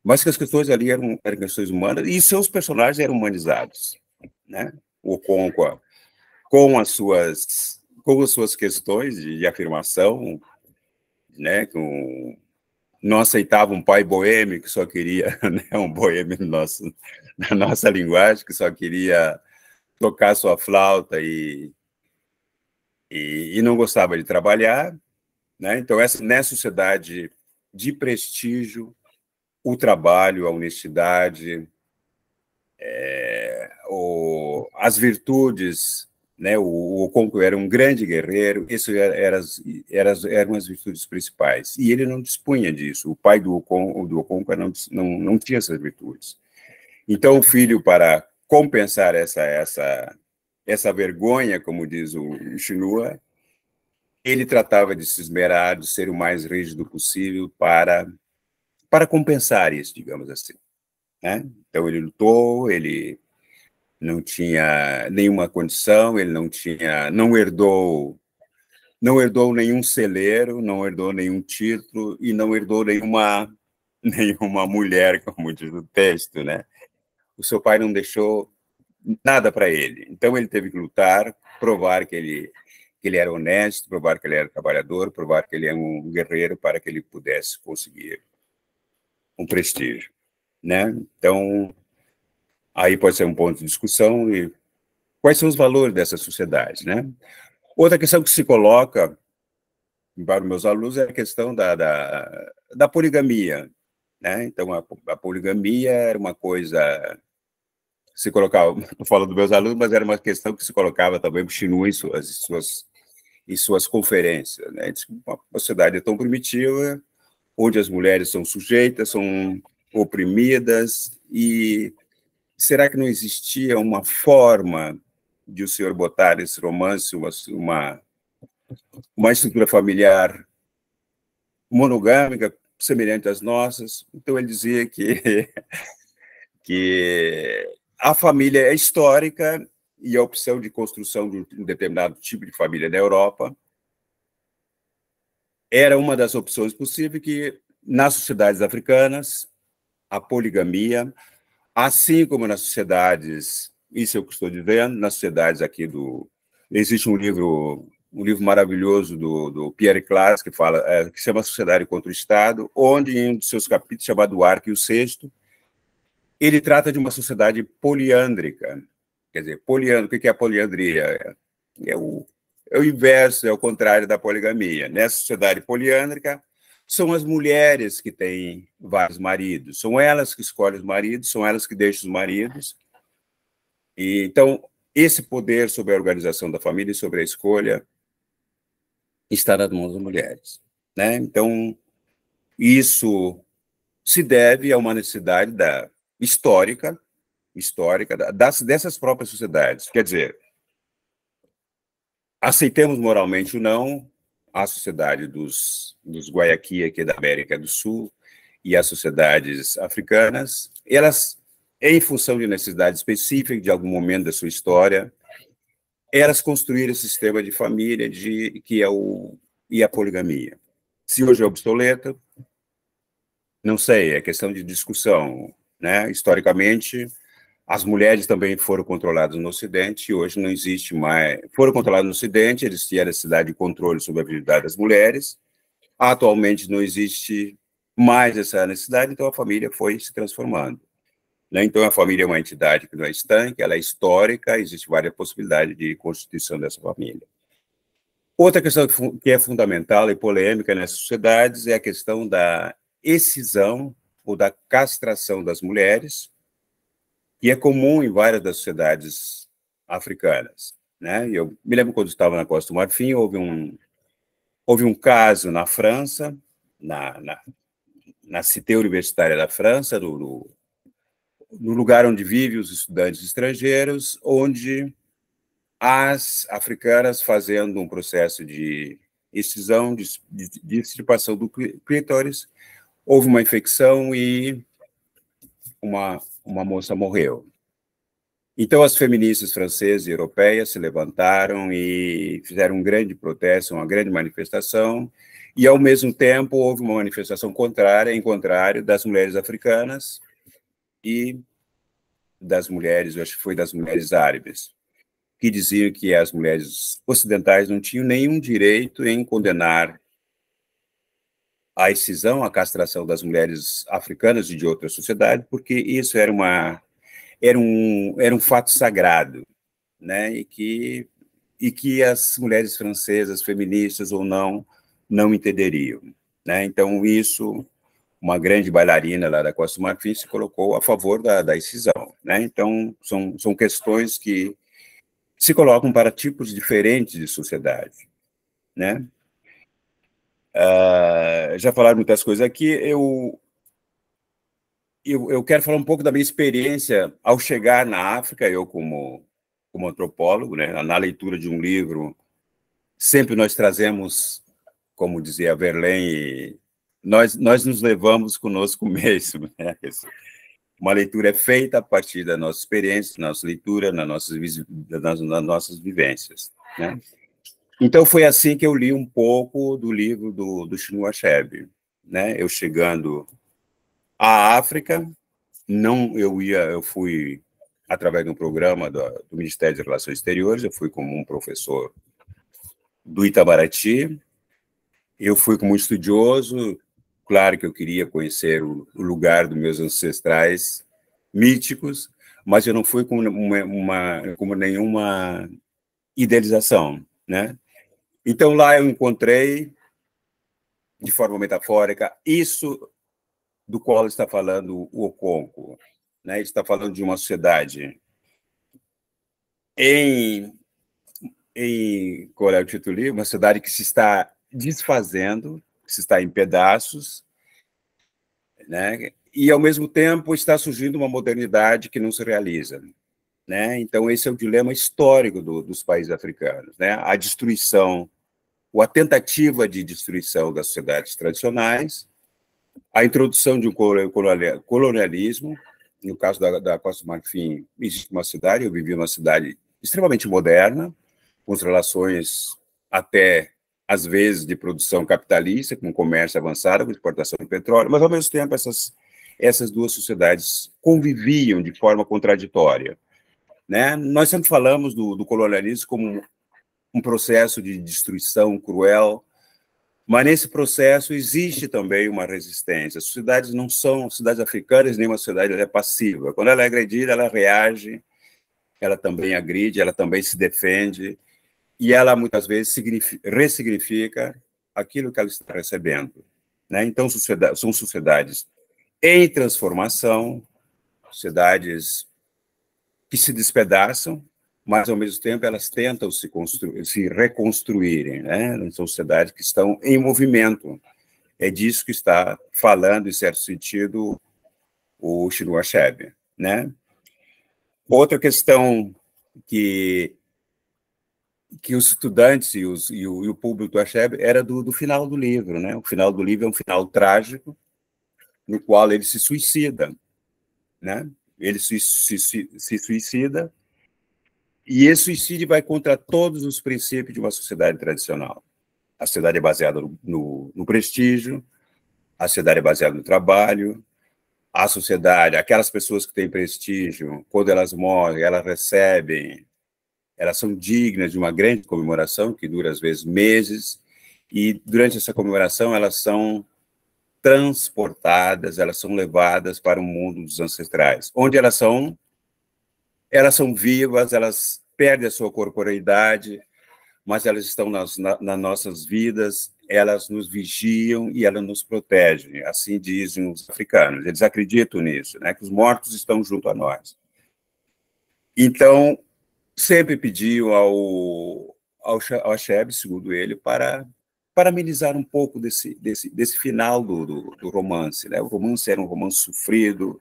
mas que as questões ali eram questões humanas, e seus personagens eram humanizados, né? O Okonkwo, com as suas questões de afirmação, né? Não aceitava um pai boêmio que só queria, né, um boêmio na nossa linguagem, que só queria tocar sua flauta e não gostava de trabalhar, né? Então, nessa sociedade de prestígio, o trabalho, a honestidade, as virtudes, né? O Okonkwo era um grande guerreiro, isso eram as virtudes principais, e ele não dispunha disso. O pai do Okonkwo não tinha essas virtudes. Então, o filho, para compensar essa vergonha, como diz o Chinua, ele tratava de se esmerar, de ser o mais rígido possível para compensar isso, digamos assim, né? Então, ele lutou, ele não tinha nenhuma condição, ele não herdou nenhum celeiro, não herdou nenhum título e não herdou nenhuma mulher, como diz o texto, né? O seu pai não deixou nada para ele. Então, ele teve que lutar, provar que ele era honesto, provar que ele era trabalhador, provar que ele é um guerreiro para que ele pudesse conseguir um prestígio, né? Então, aí pode ser um ponto de discussão. E quais são os valores dessa sociedade, né? Outra questão que se coloca para os meus alunos é a questão da poligamia, né? Então, a poligamia era uma coisa se colocava, estou falando dos meus alunos, mas era uma questão que se colocava também para o Chinua em suas conferências, né? Uma sociedade tão primitiva, onde as mulheres são sujeitas, são oprimidas, e será que não existia uma forma de o senhor botar esse romance, uma estrutura familiar monogâmica, semelhante às nossas? Então, ele dizia que a família é histórica e a opção de construção de um determinado tipo de família na Europa era uma das opções possíveis, que nas sociedades africanas, a poligamia, assim como nas sociedades, isso eu estou dizendo, nas sociedades aqui existe um livro maravilhoso do Pierre Claes, que se chama Sociedade contra o Estado, onde em um dos seus capítulos, chamado O Arco e o Cesto, ele trata de uma sociedade poliândrica. Quer dizer, o que é a poliandria? É o inverso, é o contrário da poligamia. Nessa sociedade poliândrica, são as mulheres que têm vários maridos, são elas que escolhem os maridos, são elas que deixam os maridos. E, então, esse poder sobre a organização da família e sobre a escolha está nas mãos das mulheres, né? Então, isso se deve a uma necessidade histórica dessas próprias sociedades. Quer dizer, aceitemos moralmente ou não, a sociedade dos Guayaqui, aqui da América do Sul, e as sociedades africanas, elas, em função de necessidade específica de algum momento da sua história, elas construíram esse sistema de família que é a poligamia. Se hoje é obsoleto, não sei, é questão de discussão, né? Historicamente, as mulheres também foram controladas no Ocidente e hoje não existe mais. Foram controladas no Ocidente, existia a necessidade de controle sobre a habilidade das mulheres. Atualmente não existe mais essa necessidade, então a família foi se transformando, né? Então a família é uma entidade que não é estanque, ela é histórica, existe várias possibilidades de constituição dessa família. Outra questão que é fundamental e polêmica nessas sociedades é a questão da excisão ou da castração das mulheres, que é comum em várias das sociedades africanas, né? Eu me lembro quando estava na Costa do Marfim, houve um caso na França, na Cité Universitária da França, no lugar onde vivem os estudantes estrangeiros, onde as africanas, fazendo um processo de excisão, de extirpação do clítoris, houve uma infecção e uma moça morreu. Então, as feministas francesas e europeias se levantaram e fizeram um grande protesto, uma grande manifestação, e, ao mesmo tempo, houve uma manifestação contrária, em contrário, das mulheres africanas e das mulheres, eu acho que foi das mulheres árabes, que diziam que as mulheres ocidentais não tinham nenhum direito em condenar a excisão, a castração das mulheres africanas e de outras sociedades, porque isso era um fato sagrado, né? E que as mulheres francesas, feministas ou não entenderiam, né? Então, isso, uma grande bailarina lá da Costa do Marfim se colocou a favor da excisão, né? Então, são questões que se colocam para tipos diferentes de sociedade, né? Já falaram muitas coisas aqui, eu quero falar um pouco da minha experiência ao chegar na África, eu como antropólogo, né? Na leitura de um livro, sempre nós trazemos, como dizia Verlaine, nós nos levamos conosco mesmo, né? Uma leitura é feita a partir da nossa experiência, da nossa leitura, nas nossas vivências, né? Então, foi assim que eu li um pouco do livro do Chinua Achebe, né? Eu chegando à África, eu fui através de um programa do Ministério das Relações Exteriores, eu fui como um professor do Itamaraty, eu fui como estudioso, claro que eu queria conhecer o lugar dos meus ancestrais míticos, mas eu não fui com nenhuma idealização, né? Então, lá eu encontrei, de forma metafórica, isso do qual está falando o Okonkwo, né? Ele está falando de uma sociedade qual é o título ali? Uma sociedade que se está desfazendo, que se está em pedaços, né? E, ao mesmo tempo, está surgindo uma modernidade que não se realiza, né? Então, esse é o dilema histórico dos países africanos, né? A destruição, ou a tentativa de destruição das sociedades tradicionais, a introdução de um colonialismo. No caso da Costa do Marfim, existe uma cidade, eu vivi uma cidade extremamente moderna, com relações até, às vezes, de produção capitalista, com comércio avançado, com exportação de petróleo, mas, ao mesmo tempo, essas duas sociedades conviviam de forma contraditória, né? Nós sempre falamos do colonialismo como um processo de destruição cruel, mas nesse processo existe também uma resistência. As sociedades não são sociedades africanas, nenhuma sociedade é passiva. Quando ela é agredida, ela reage, ela também agride, ela também se defende, e ela muitas vezes ressignifica aquilo que ela está recebendo, né? Então, são sociedades em transformação, sociedades que se despedaçam, mas, ao mesmo tempo, elas tentam se reconstruírem, né? São sociedades que estão em movimento. É disso que está falando, em certo sentido, o Chinua Achebe, né? Outra questão que os estudantes e o público do Achebe era do final do livro, né? O final do livro é um final trágico, no qual ele se suicida, né? Ele se suicida, E esse suicídio vai contra todos os princípios de uma sociedade tradicional. A sociedade é baseada no prestígio, a sociedade é baseada no trabalho, a sociedade, aquelas pessoas que têm prestígio, quando elas morrem, elas recebem, elas são dignas de uma grande comemoração, que dura às vezes meses, e durante essa comemoração elas são transportadas, elas são levadas para o mundo dos ancestrais, onde elas são vivas, elas perdem a sua corporeidade, mas elas estão nas nossas vidas, elas nos vigiam e elas nos protegem, assim dizem os africanos. Eles acreditam nisso, né, que os mortos estão junto a nós. Então, sempre pediam ao Achebe, segundo ele, para amenizar um pouco desse final do romance. Né? O romance era um romance sofrido,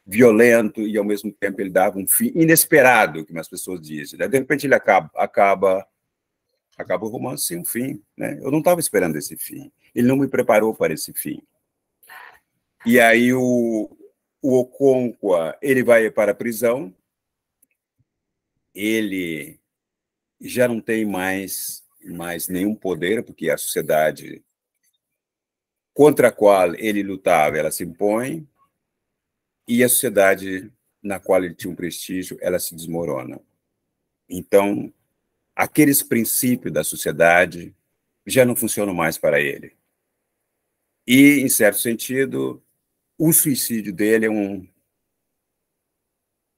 violento, e, ao mesmo tempo, ele dava um fim inesperado, como as pessoas dizem. Né? De repente, ele acaba o romance sem um fim. Né? Eu não estava esperando esse fim. Ele não me preparou para esse fim. E aí, o Okonkwo, ele vai para a prisão, ele já não tem mais nenhum poder, porque a sociedade contra a qual ele lutava, ela se impõe, e a sociedade na qual ele tinha um prestígio, ela se desmorona. Então, aqueles princípios da sociedade já não funcionam mais para ele. E, em certo sentido, o suicídio dele é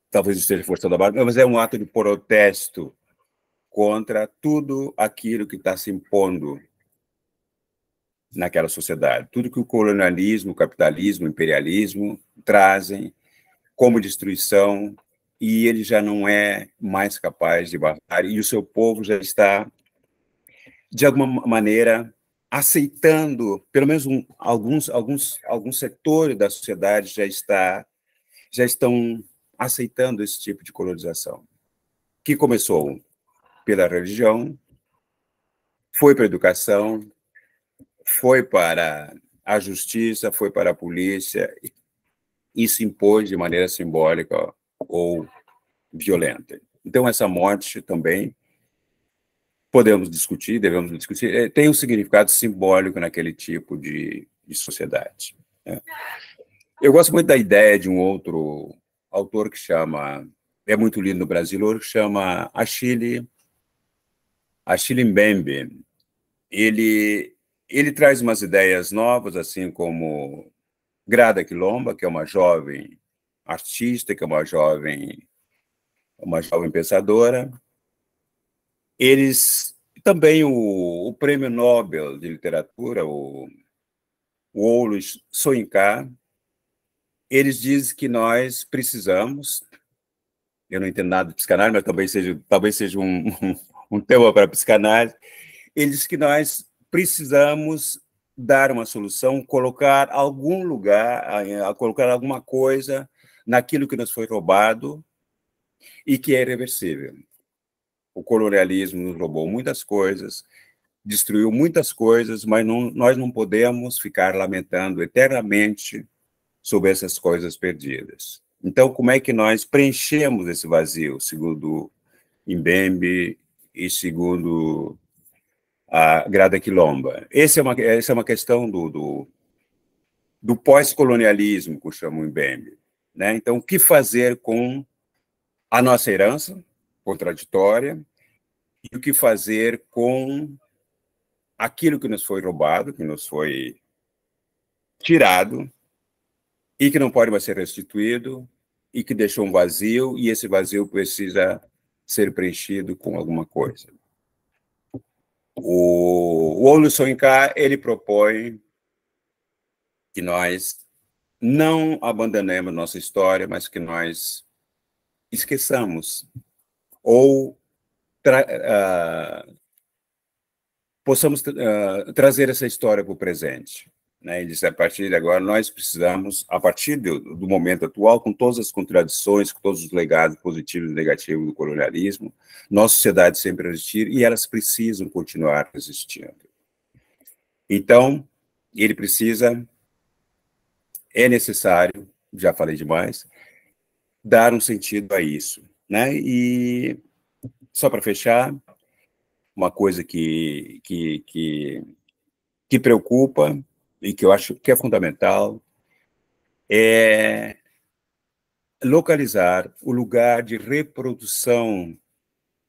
talvez esteja forçando a barra, mas é um ato de protesto contra tudo aquilo que está se impondo naquela sociedade. Tudo que o colonialismo, o capitalismo, o imperialismo trazem como destruição, e ele já não é mais capaz de barrar, e o seu povo já está, de alguma maneira, aceitando, pelo menos alguns setores da sociedade já estão aceitando esse tipo de colonização, que começou pela religião, foi para a educação, foi para a justiça, foi para a polícia, e se impôs de maneira simbólica ou violenta. Então, essa morte também podemos discutir, devemos discutir, tem um significado simbólico naquele tipo de sociedade. Né? Eu gosto muito da ideia de um outro autor que é muito lido no Brasil, que chama Achille Mbembe. Ele traz umas ideias novas, assim como Grada Quilomba, que é uma jovem artista, que é uma jovem pensadora. Também o Prêmio Nobel de Literatura, o Aulus Soyinka, eles dizem que nós precisamos, eu não entendo nada de psicanálise, mas talvez seja um tema para a psicanálise, eles dizem que nós precisamos dar uma solução, colocar algum lugar, colocar alguma coisa naquilo que nos foi roubado e que é irreversível. O colonialismo nos roubou muitas coisas, destruiu muitas coisas, mas nós não podemos ficar lamentando eternamente sobre essas coisas perdidas. Então, como é que nós preenchemos esse vazio, segundo Mbembe e segundo a Grada Quilomba? Essa é uma questão do pós-colonialismo, que chama o Mbembe. Né? Então, o que fazer com a nossa herança contraditória e o que fazer com aquilo que nos foi roubado, que nos foi tirado e que não pode mais ser restituído e que deixou um vazio, e esse vazio precisa ser preenchido com alguma coisa. O Aulus Soyinka, ele propõe que nós não abandonemos nossa história, mas que nós esqueçamos ou possamos trazer essa história para o presente. Né? Ele diz, a partir de agora, nós precisamos, a partir do momento atual, com todas as contradições, com todos os legados positivos e negativos do colonialismo, nossa sociedade sempre resistir, e elas precisam continuar resistindo. Então, é necessário, já falei demais, dar um sentido a isso. Né? E só para fechar, uma coisa que preocupa e que eu acho que é fundamental é localizar o lugar de reprodução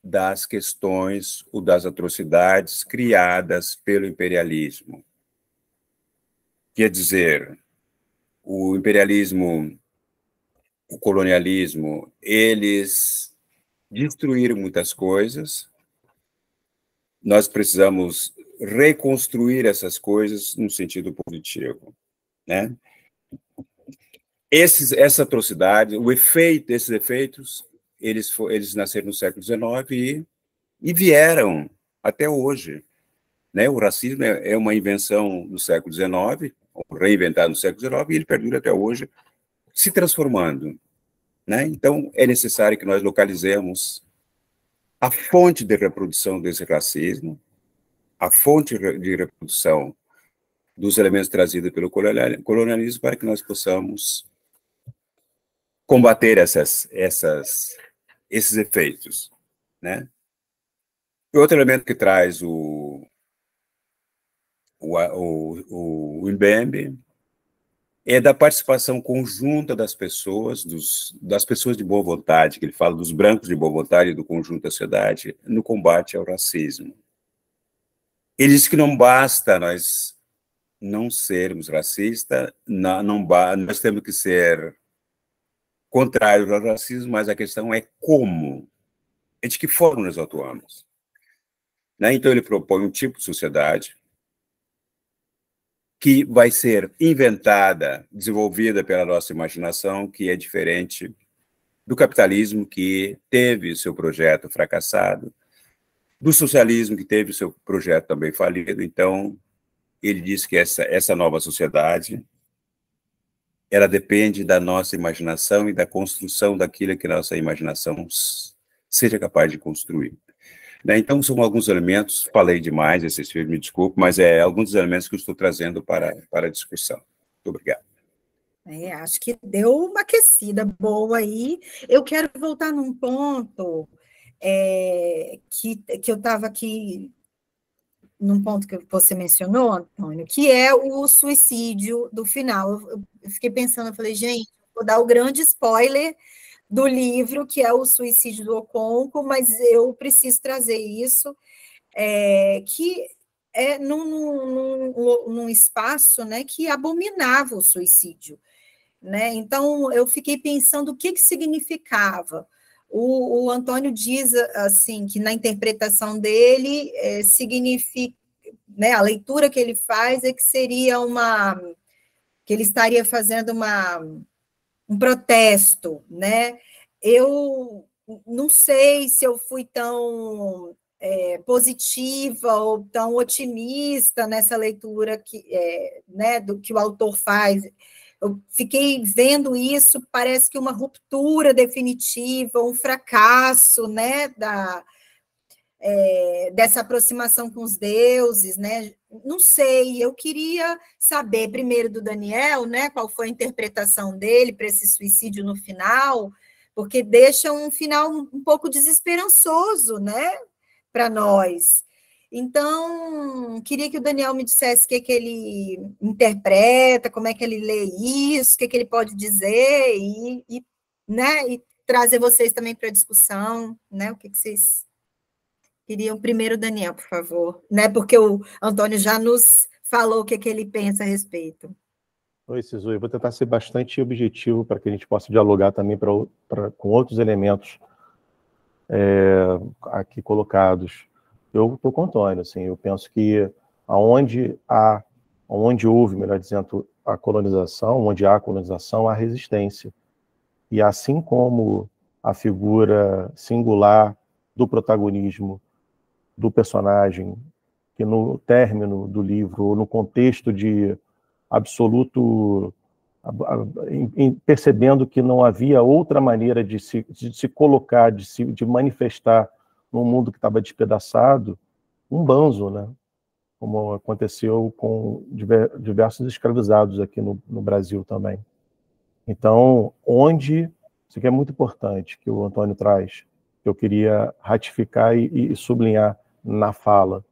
das questões ou das atrocidades criadas pelo imperialismo. Quer dizer, o imperialismo, o colonialismo, eles destruíram muitas coisas, nós precisamos reconstruir essas coisas no sentido positivo, né? Essa atrocidade, esses efeitos, eles nasceram no século XIX e vieram até hoje, né? O racismo é uma invenção do século XIX, reinventado no século XIX, e ele perdura até hoje, se transformando, né? Então, é necessário que nós localizemos a fonte de reprodução desse racismo, a fonte de reprodução dos elementos trazidos pelo colonialismo, para que nós possamos combater esses efeitos, né? E outro elemento que traz o Mbembe é da participação conjunta das pessoas de boa vontade, que ele fala dos brancos de boa vontade e do conjunto da sociedade, no combate ao racismo. Ele diz que não basta nós não sermos racistas, nós temos que ser contrários ao racismo, mas a questão é como, de que forma nós atuamos, né? Então ele propõe um tipo de sociedade que vai ser inventada, desenvolvida pela nossa imaginação, que é diferente do capitalismo, que teve seu projeto fracassado, do socialismo, que teve seu projeto também falido. Então, ele diz que essa nova sociedade, ela depende da nossa imaginação e da construção daquilo que a nossa imaginação seja capaz de construir. Então, são alguns elementos, falei demais, me desculpe, mas alguns dos elementos que eu estou trazendo para a discussão. Muito obrigado. Acho que deu uma aquecida boa aí. Eu quero voltar num ponto que eu estava aqui, num ponto que você mencionou, Antônio, que é o suicídio do final. Eu fiquei pensando, eu falei, gente, vou dar o grande spoiler do livro, que é o suicídio do Okonkwo, mas eu preciso trazer isso, que é num espaço, né, que abominava o suicídio, né? Então, eu fiquei pensando o que significava. O Antônio diz, assim, que na interpretação dele, significa, né, a leitura que ele faz é que seria que ele estaria fazendo um protesto, né? Eu não sei se eu fui tão positiva ou tão otimista nessa leitura né, do que o autor faz. Eu fiquei vendo isso, parece que uma ruptura definitiva, um fracasso, né, dessa aproximação com os deuses, né? Não sei, eu queria saber primeiro do Daniel, né, qual foi a interpretação dele para esse suicídio no final, porque deixa um final um pouco desesperançoso, né, para nós. Então, queria que o Daniel me dissesse o que ele interpreta, como é que ele lê isso, o que ele pode dizer, né, e trazer vocês também para a discussão, né, o que vocês queriam. Primeiro, Daniel, por favor, né, porque o Antônio já nos falou o que ele pensa a respeito. Oi, Sisu, eu vou tentar ser bastante objetivo para que a gente possa dialogar também com outros elementos aqui colocados. Eu estou com o Antônio, assim, eu penso que onde houve, melhor dizendo, a colonização, onde há colonização, há resistência. E assim como a figura singular do protagonismo do personagem, que no término do livro, ou no contexto de absoluto, percebendo que não havia outra maneira de se colocar, de manifestar num mundo que estava despedaçado, um banzo, né? Como aconteceu com diversos escravizados aqui no Brasil também. Então, isso aqui é muito importante, que o Antônio traz, que eu queria ratificar e sublinhar na fala.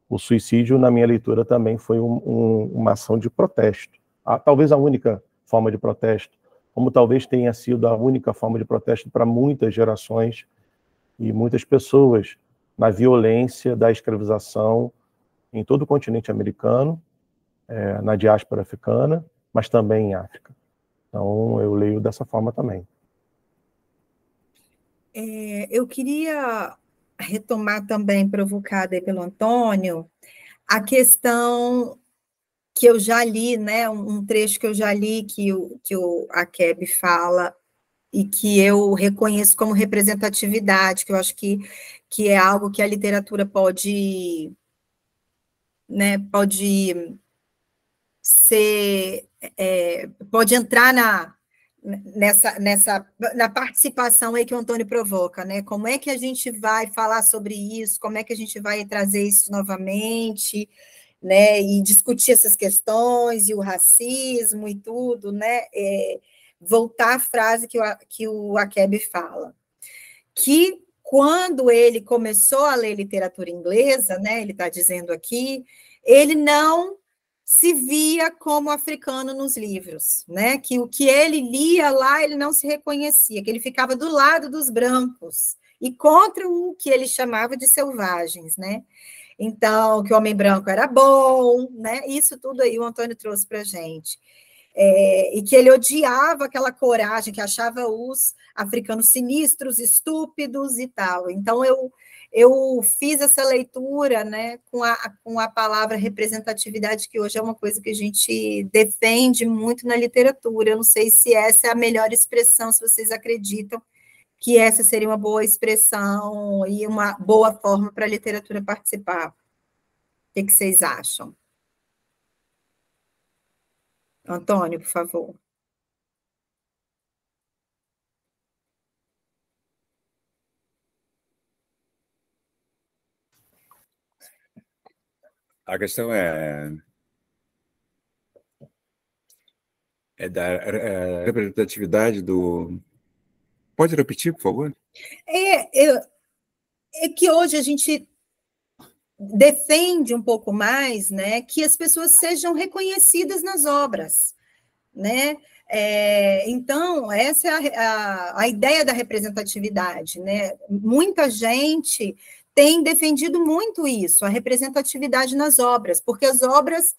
O suicídio, na minha leitura, também foi uma ação de protesto. Talvez a única forma de protesto, como talvez tenha sido a única forma de protesto para muitas gerações e muitas pessoas na violência da escravização em todo o continente americano, na diáspora africana, mas também em África. Então, eu leio dessa forma também. Eu queria retomar também, provocada aí pelo Antônio, a questão que eu já li, né, um trecho que eu já li que o Achebe fala e que eu reconheço como representatividade, que eu acho que é algo que a literatura pode, né, pode ser, pode entrar na participação aí que o Antônio provoca, né? Como é que a gente vai falar sobre isso? Como é que a gente vai trazer isso novamente, né? E discutir essas questões e o racismo e tudo, né? Voltar à frase que o Achebe fala, que quando ele começou a ler literatura inglesa, né? Ele está dizendo aqui, ele não se via como africano nos livros, né? Que o que ele lia lá, ele não se reconhecia, que ele ficava do lado dos brancos e contra o que ele chamava de selvagens, né? Então, que o homem branco era bom, né? Isso tudo aí o Antônio trouxe para a gente. E que ele odiava aquela coragem, que achava os africanos sinistros, estúpidos e tal. Então, eu fiz essa leitura, né, com a palavra representatividade, que hoje é uma coisa que a gente defende muito na literatura. Eu não sei se essa é a melhor expressão, se vocês acreditam que essa seria uma boa expressão e uma boa forma para a literatura participar. O que vocês acham? Antônio, por favor. A questão é da representatividade do... Pode repetir, por favor? É que hoje a gente defende um pouco mais, né, que as pessoas sejam reconhecidas nas obras, né? Então, essa é a ideia da representatividade, né? Muita gente tem defendido muito isso, a representatividade nas obras, porque as obras,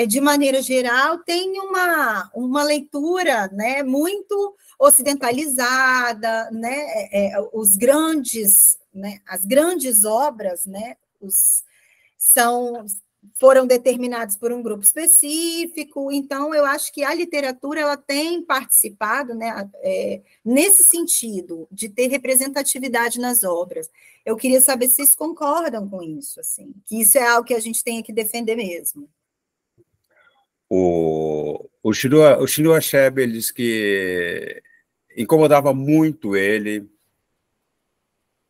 de maneira geral, têm uma leitura, né, muito ocidentalizada, né? Os grandes, né, as grandes obras, né, foram determinados por um grupo específico. Então, eu acho que a literatura ela tem participado, né, nesse sentido, de ter representatividade nas obras. Eu queria saber se vocês concordam com isso, assim, que isso é algo que a gente tem que defender mesmo. O Chinua Achebe, ele diz que incomodava muito ele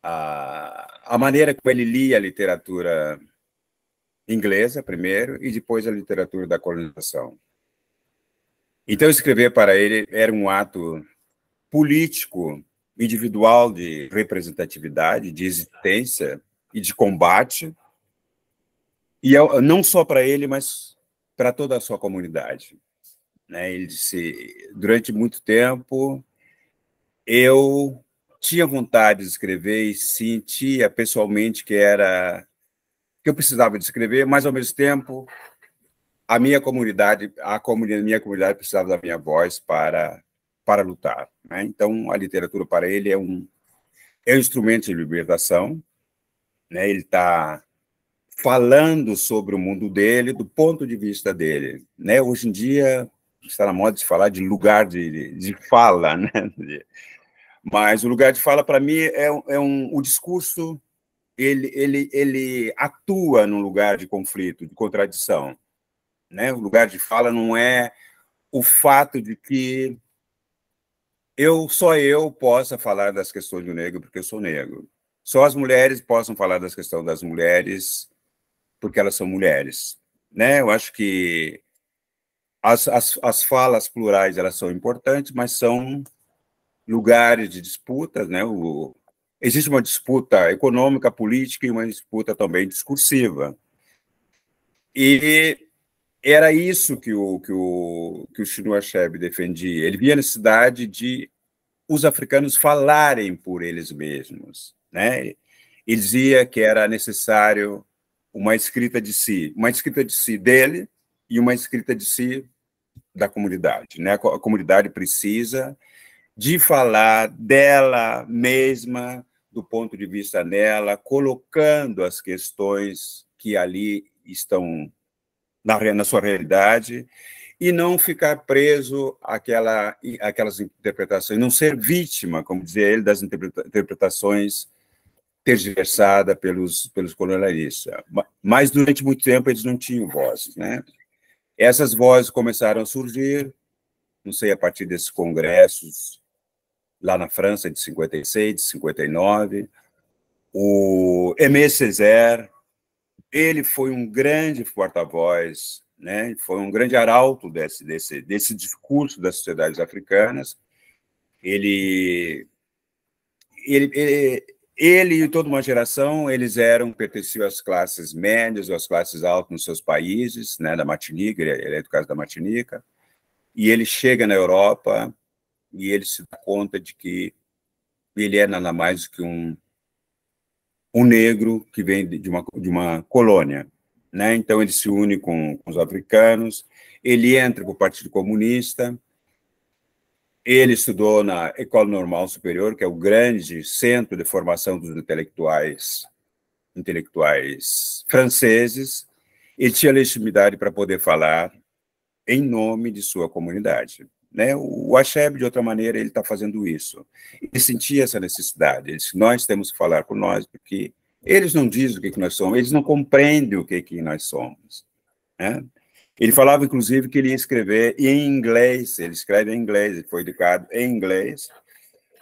a maneira como ele lia a literatura inglesa, primeiro, e depois a literatura da colonização. Então, escrever para ele era um ato político, individual, de representatividade, de existência e de combate, e não só para ele, mas para toda a sua comunidade. Ele disse, durante muito tempo, eu tinha vontade de escrever e sentia pessoalmente que eu precisava de escrever, mas, ao mesmo tempo, a minha comunidade precisava da minha voz para lutar. Então, a literatura para ele é um instrumento de libertação. Ele está falando sobre o mundo dele, do ponto de vista dele. Hoje em dia, está na moda de falar de lugar de fala, né? Mas o lugar de fala, para mim, o discurso, ele atua num lugar de conflito, de contradição. O lugar de fala não é o fato de que só eu possa falar das questões do negro porque eu sou negro. Só as mulheres possam falar das questões das mulheres porque elas são mulheres. Eu acho que as falas plurais elas são importantes, mas são lugares de disputas. existe uma disputa econômica, política e uma disputa também discursiva. E era isso que o Chinua Achebe defendia. Ele via a necessidade de os africanos falarem por eles mesmos, né? Ele dizia que era necessário uma escrita de si dele e uma escrita de si da comunidade, né? A comunidade precisa de falar dela mesma, do ponto de vista dela, colocando as questões que ali estão na sua realidade, e não ficar preso àquelas interpretações, não ser vítima, como dizia ele, das interpretações tergiversadas pelos colonialistas. Mas, durante muito tempo, eles não tinham vozes, né? Essas vozes começaram a surgir, não sei, a partir desses congressos, lá na França, de 56, de 59. O Aimé Césaire, ele foi um grande porta-voz, né? Foi um grande arauto desse discurso das sociedades africanas. Ele e toda uma geração, eles pertenciam às classes médias ou às classes altas nos seus países, né? Da Martinica, ele é do caso da Martinica, e ele chega na Europa e ele se dá conta de que ele é nada mais do que um negro que vem de uma colônia, né? Então ele se une com os africanos, ele entra para o Partido Comunista, ele estudou na École Normale Supérieure, que é o grande centro de formação dos intelectuais franceses. Ele tinha legitimidade para poder falar em nome de sua comunidade, né? O Achebe, de outra maneira, ele está fazendo isso. Ele sentia essa necessidade. Ele disse, nós temos que falar por nós, porque eles não dizem o que nós somos, eles não compreendem o que nós somos, né? Ele falava, inclusive, que ele ia escrever em inglês, ele escreve em inglês, ele foi educado em inglês,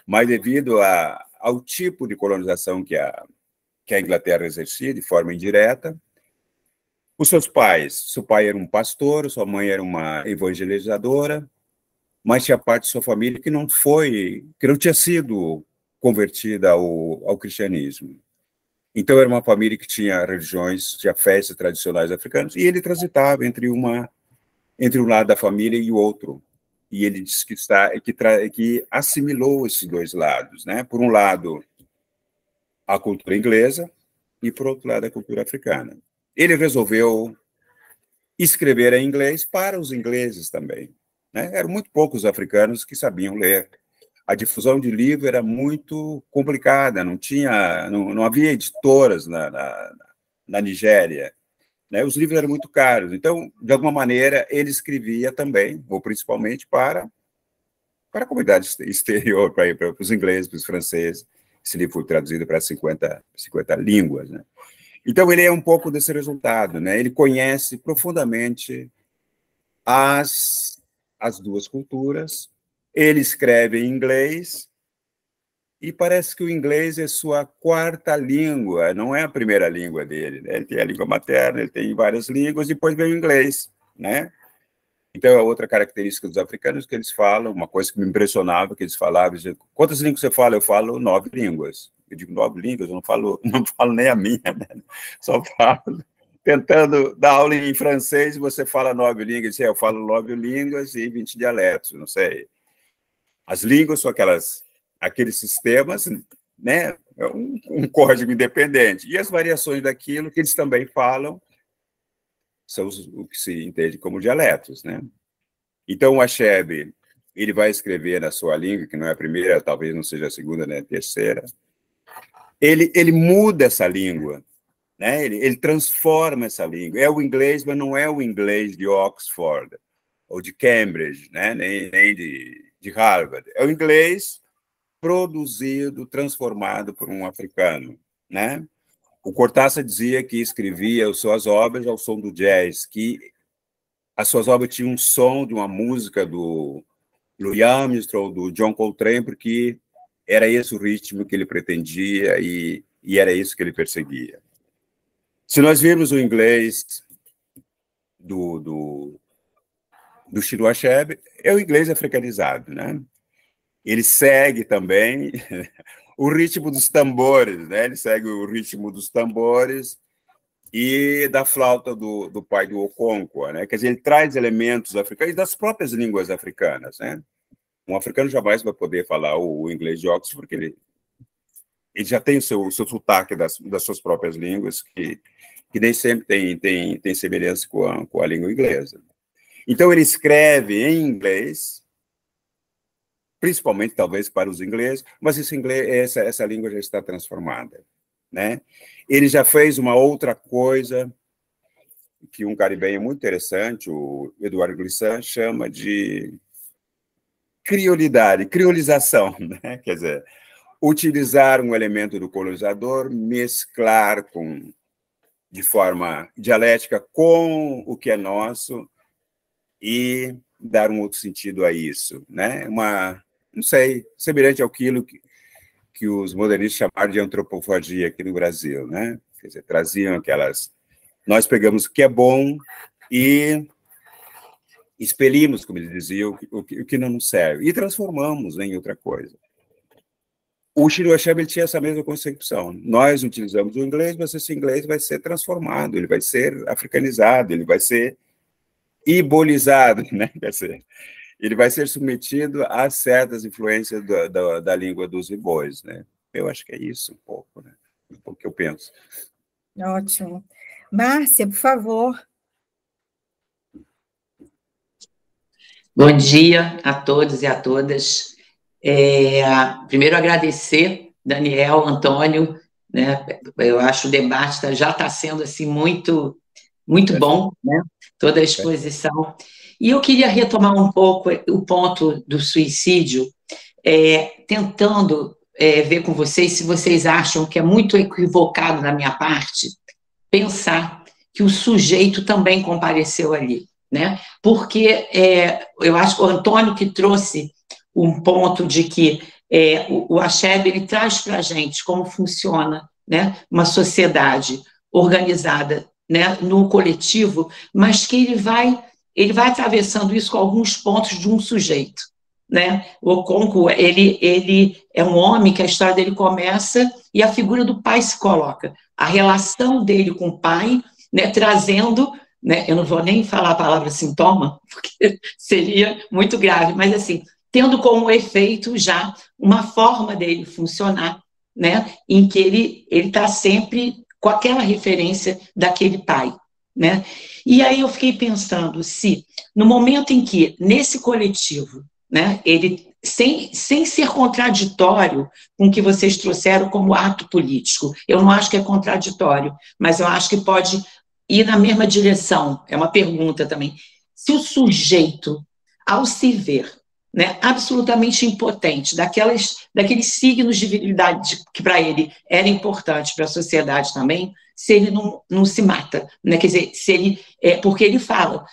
mas devido ao tipo de colonização que a Inglaterra exercia de forma indireta, os seus pais, seu pai era um pastor, sua mãe era uma evangelizadora, mas tinha parte de sua família que não tinha sido convertida ao cristianismo. Então, era uma família que tinha religiões, tinha festas tradicionais africanas, e ele transitava entre um lado da família e o outro. E ele disse que assimilou esses dois lados, né? Por um lado, a cultura inglesa, e, por outro lado, a cultura africana. Ele resolveu escrever em inglês para os ingleses também, né? Eram muito poucos africanos que sabiam ler. A difusão de livro era muito complicada, não havia editoras na Nigéria, né? Os livros eram muito caros. Então, de alguma maneira, ele escrevia também, ou principalmente para a comunidade exterior, para os ingleses, para os franceses. Esse livro foi traduzido para 50 línguas, né? Então, ele é um pouco desse resultado, né? Ele conhece profundamente as duas culturas. Ele escreve em inglês e parece que o inglês é sua quarta língua, não é a primeira língua dele, né? Ele tem a língua materna, ele tem várias línguas, depois vem o inglês, né? Então, é outra característica dos africanos que eles falam, uma coisa que me impressionava, que eles falavam, quantas línguas você fala? Eu falo 9 línguas. Eu digo 9 línguas, eu não falo nem a minha, né? Só falo tentando dar aula em francês, você fala 9 línguas, eu falo 9 línguas e 20 dialetos, não sei. As línguas são aqueles sistemas, né? É um código independente. E as variações daquilo que eles também falam são o que se entende como dialetos, né? Então, o Achebe, ele vai escrever na sua língua, que não é a primeira, talvez não seja a segunda, né? A terceira. Ele muda essa língua, né? Ele transforma essa língua. É o inglês, mas não é o inglês de Oxford ou de Cambridge, né? Nem de Harvard. É o inglês produzido, transformado por um africano, né? O Cortázar dizia que escrevia as suas obras ao som do jazz, que as suas obras tinham um som de uma música do Louis Armstrong, do John Coltrane, porque era esse o ritmo que ele pretendia e era isso que ele perseguia. Se nós virmos o inglês do Chinua Achebe, é o inglês africanizado, né? Ele segue também o ritmo dos tambores, né? Ele segue o ritmo dos tambores e da flauta do pai do Okonkwo, né? Quer dizer, ele traz elementos africanos e das próprias línguas africanas, né? Um africano jamais vai poder falar o inglês de Oxford, porque ele já tem o seu sotaque das suas próprias línguas, que nem sempre tem semelhança com a língua inglesa. Então, ele escreve em inglês, principalmente, talvez, para os ingleses, mas essa língua já está transformada, né? Ele já fez uma outra coisa que um caribenho muito interessante, o Eduardo Glissant, chama de criolização, né? Quer dizer, utilizar um elemento do colonizador, mesclar de forma dialética com o que é nosso e dar um outro sentido a isso, né? Não sei, semelhante àquilo que os modernistas chamaram de antropofagia aqui no Brasil, né? Quer dizer, traziam aquelas... Nós pegamos o que é bom e expelimos, como eles diziam, o que não nos serve, e transformamos em outra coisa. O Chinua Achebe tinha essa mesma concepção. Nós utilizamos o inglês, mas esse inglês vai ser transformado, ele vai ser africanizado, ele vai ser ibolizado, né? Quer dizer, ele vai ser submetido a certas influências da língua dos ibôs, né? Eu acho que é isso um pouco, né? O que eu penso. Ótimo. Márcia, por favor. Bom dia a todos e a todas. Primeiro, agradecer, Daniel, Antônio, né? Eu acho o debate já está sendo assim, muito bom, né? Toda a exposição. E eu queria retomar um pouco o ponto do suicídio, tentando ver com vocês se vocês acham que é muito equivocado da minha parte pensar que o sujeito também compareceu ali, né? Porque eu acho que o Antônio que trouxe um ponto de que o Achebe, ele traz para a gente como funciona, né, uma sociedade organizada, né, no coletivo, mas que ele vai atravessando isso com alguns pontos de um sujeito, né? O Okonkwo, ele é um homem que a história dele começa e a figura do pai se coloca, a relação dele com o pai, né, trazendo, né, eu não vou nem falar a palavra sintoma, porque seria muito grave, mas assim, tendo como efeito já uma forma dele funcionar, né, em que ele está sempre com aquela referência daquele pai, né? E aí eu fiquei pensando se, no momento em que, nesse coletivo, né, ele, sem ser contraditório com o que vocês trouxeram como ato político, eu não acho que é contraditório, mas eu acho que pode ir na mesma direção, é uma pergunta também. Se o sujeito, ao se ver, né, absolutamente impotente, daqueles signos de virilidade que para ele era importante para a sociedade também, se ele não se mata, né? Quer dizer, se ele, porque ele fala,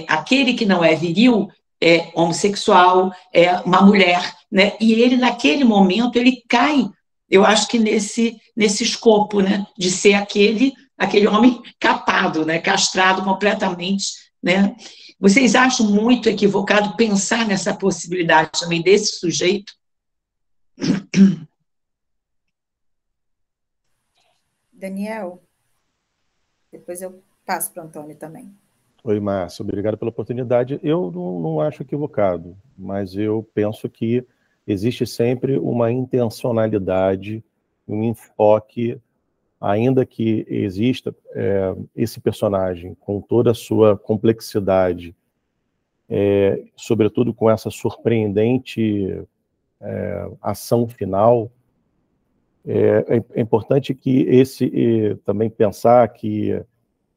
aquele que não é viril é homossexual, é uma mulher, né? E ele, naquele momento, ele cai, eu acho que nesse escopo, né, de ser aquele homem capado, né, castrado completamente, né? Vocês acham muito equivocado pensar nessa possibilidade também desse sujeito? Daniel, depois eu passo para o Antônio também. Oi, Márcio, obrigado pela oportunidade. Eu não acho equivocado, mas eu penso que existe sempre uma intencionalidade, um enfoque, ainda que exista esse personagem com toda a sua complexidade, sobretudo com essa surpreendente ação final, é importante que também pensar que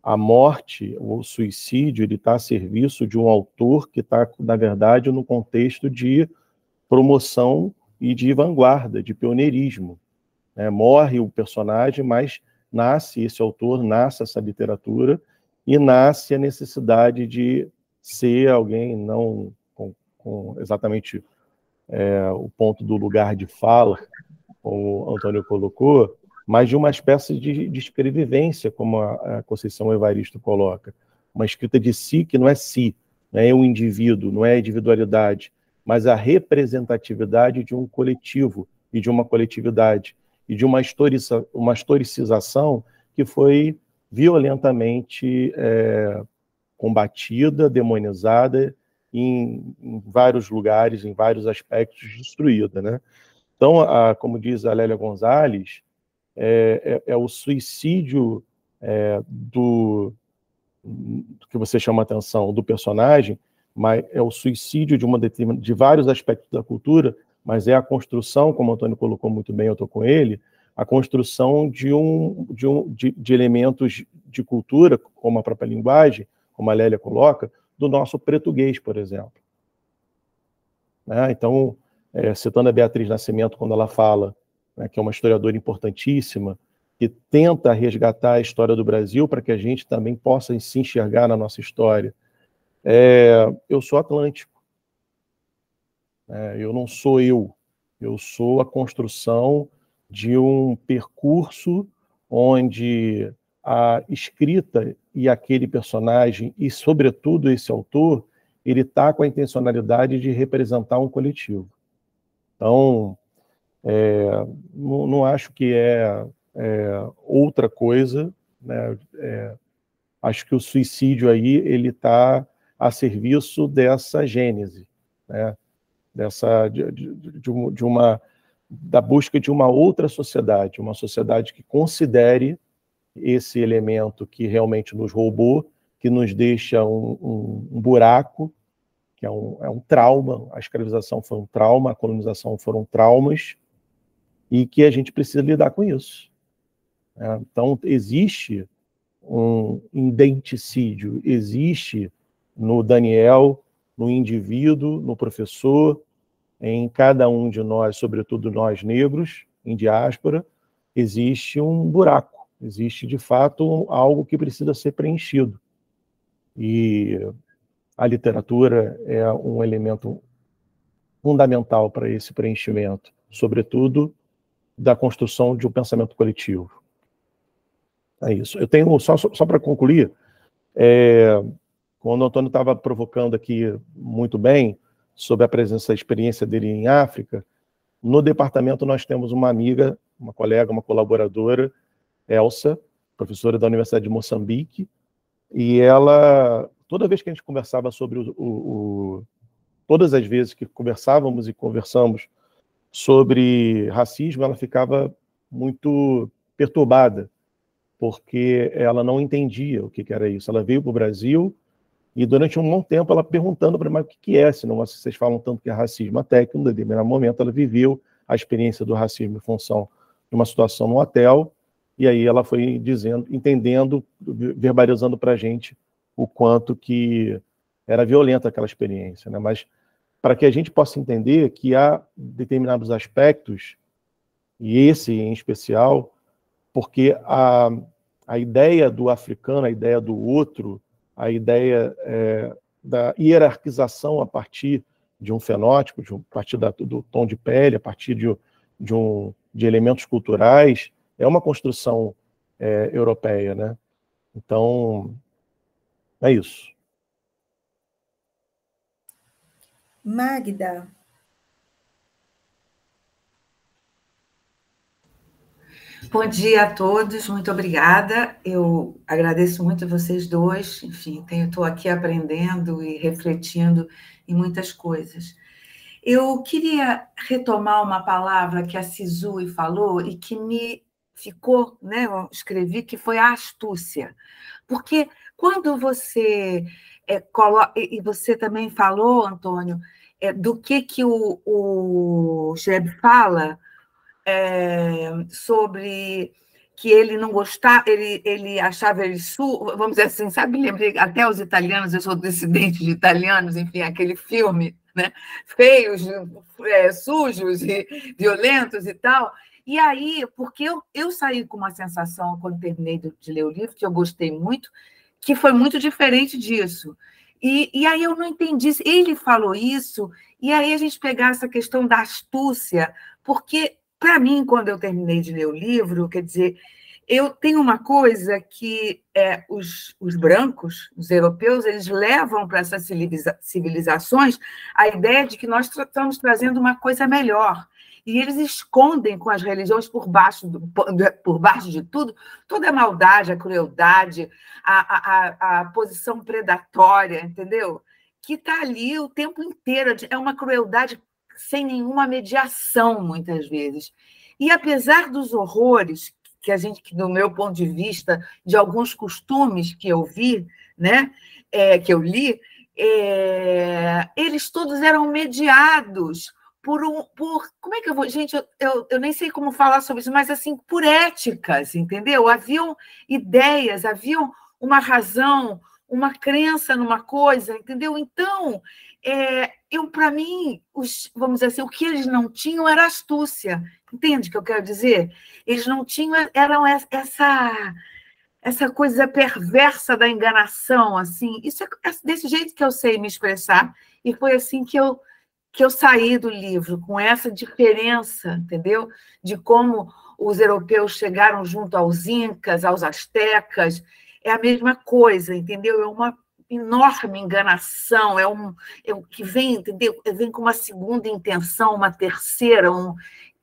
a morte, o suicídio, ele está a serviço de um autor que está, na verdade, no contexto de promoção e de vanguarda, de pioneirismo. Morre o personagem, mas nasce esse autor, nasce essa literatura e nasce a necessidade de ser alguém, não com exatamente o ponto do lugar de fala, como o Antônio colocou, mas de uma espécie de escrevivência, como a Conceição Evaristo coloca. Uma escrita de si que não é si, não é um indivíduo, não é a individualidade, mas a representatividade de um coletivo e de uma coletividade, e de uma historicização que foi violentamente combatida, demonizada, em vários lugares, em vários aspectos, destruída, né? Então, como diz a Lélia Gonzalez, é o suicídio do que você chama a atenção do personagem, mas é o suicídio de vários aspectos da cultura, mas é a construção, como o Antônio colocou muito bem, eu estou com ele, a construção de elementos de cultura, como a própria linguagem, como a Lélia coloca, do nosso português, por exemplo. Então, citando a Beatriz Nascimento, quando ela fala, né, que é uma historiadora importantíssima, que tenta resgatar a história do Brasil para que a gente também possa se enxergar na nossa história. Eu sou atlântico. Eu não sou eu sou a construção de um percurso onde a escrita e aquele personagem, e sobretudo esse autor, ele está com a intencionalidade de representar um coletivo. Então, não acho que é outra coisa, né? Acho que o suicídio aí ele está a serviço dessa gênese, né? Da busca de uma outra sociedade, uma sociedade que considere esse elemento que realmente nos roubou, que nos deixa um buraco, que é um trauma. A escravização foi um trauma, a colonização foram traumas, e que a gente precisa lidar com isso. Então, existe um indenticídio, existe no Daniel, no indivíduo, no professor, em cada um de nós, sobretudo nós negros, em diáspora, existe um buraco, existe, de fato, algo que precisa ser preenchido. E a literatura é um elemento fundamental para esse preenchimento, sobretudo da construção de um pensamento coletivo. É isso. Eu tenho, só para concluir, quando o Antônio estava provocando aqui muito bem sobre a presença, a experiência dele em África, no departamento nós temos uma amiga, uma colega, uma colaboradora, Elsa, professora da Universidade de Moçambique, e ela, toda vez que a gente conversava sobre todas as vezes que conversávamos e conversamos sobre racismo, ela ficava muito perturbada, porque ela não entendia o que era isso. Ela veio para o Brasil e durante um bom tempo ela perguntando para mim o que é, se não vocês falam tanto que é racismo, até que, num determinado momento, ela viveu a experiência do racismo em função de uma situação no hotel, e aí ela foi dizendo, entendendo, verbalizando para a gente o quanto que era violenta aquela experiência, né? Mas para que a gente possa entender que há determinados aspectos, e esse em especial, porque a ideia do africano, a ideia do outro, a ideia da hierarquização a partir de um fenótipo, a partir do tom de pele, a partir de elementos culturais, é uma construção europeia, né? Então, é isso. Magda. Bom dia a todos, muito obrigada. Eu agradeço muito a vocês dois. Enfim, estou aqui aprendendo e refletindo em muitas coisas. Eu queria retomar uma palavra que a Sizui falou e que me ficou, né, eu escrevi, que foi a astúcia. Porque quando você coloca, e você também falou, Antônio, do que o Jeb fala, sobre que ele não gostava, ele achava ele vamos dizer assim, sabe, lembrei até os italianos, eu sou descendente de italianos, enfim, aquele filme, né, feios, sujos e violentos e tal. E aí, porque eu saí com uma sensação, quando terminei de ler o livro, que eu gostei muito, que foi muito diferente disso. E aí eu não entendi, ele falou isso, e aí a gente pegar essa questão da astúcia, porque, para mim, quando eu terminei de ler o livro, quer dizer, eu tenho uma coisa que os brancos, os europeus, eles levam para essas civilizações a ideia de que nós estamos trazendo uma coisa melhor. e eles escondem com as religiões por baixo de tudo, toda a maldade, a crueldade, a posição predatória, entendeu? Que está ali o tempo inteiro. É uma crueldade sem nenhuma mediação, muitas vezes. E apesar dos horrores que do meu ponto de vista, de alguns costumes que eu vi, né, que eu li, eles todos eram mediados como é que eu vou... Gente, eu nem sei como falar sobre isso, mas assim, por éticas, entendeu? Haviam ideias, haviam uma razão, uma crença numa coisa, entendeu? Então, para mim, vamos dizer assim, o que eles não tinham era astúcia, entende o que eu quero dizer? Eles não tinham, eram essa coisa perversa da enganação, assim. Isso é desse jeito que eu sei me expressar, e foi assim que eu saí do livro, com essa diferença, entendeu? De como os europeus chegaram junto aos incas, aos astecas, é a mesma coisa, entendeu? É uma enorme enganação, é o que vem, entendeu? Vem com uma segunda intenção, uma terceira,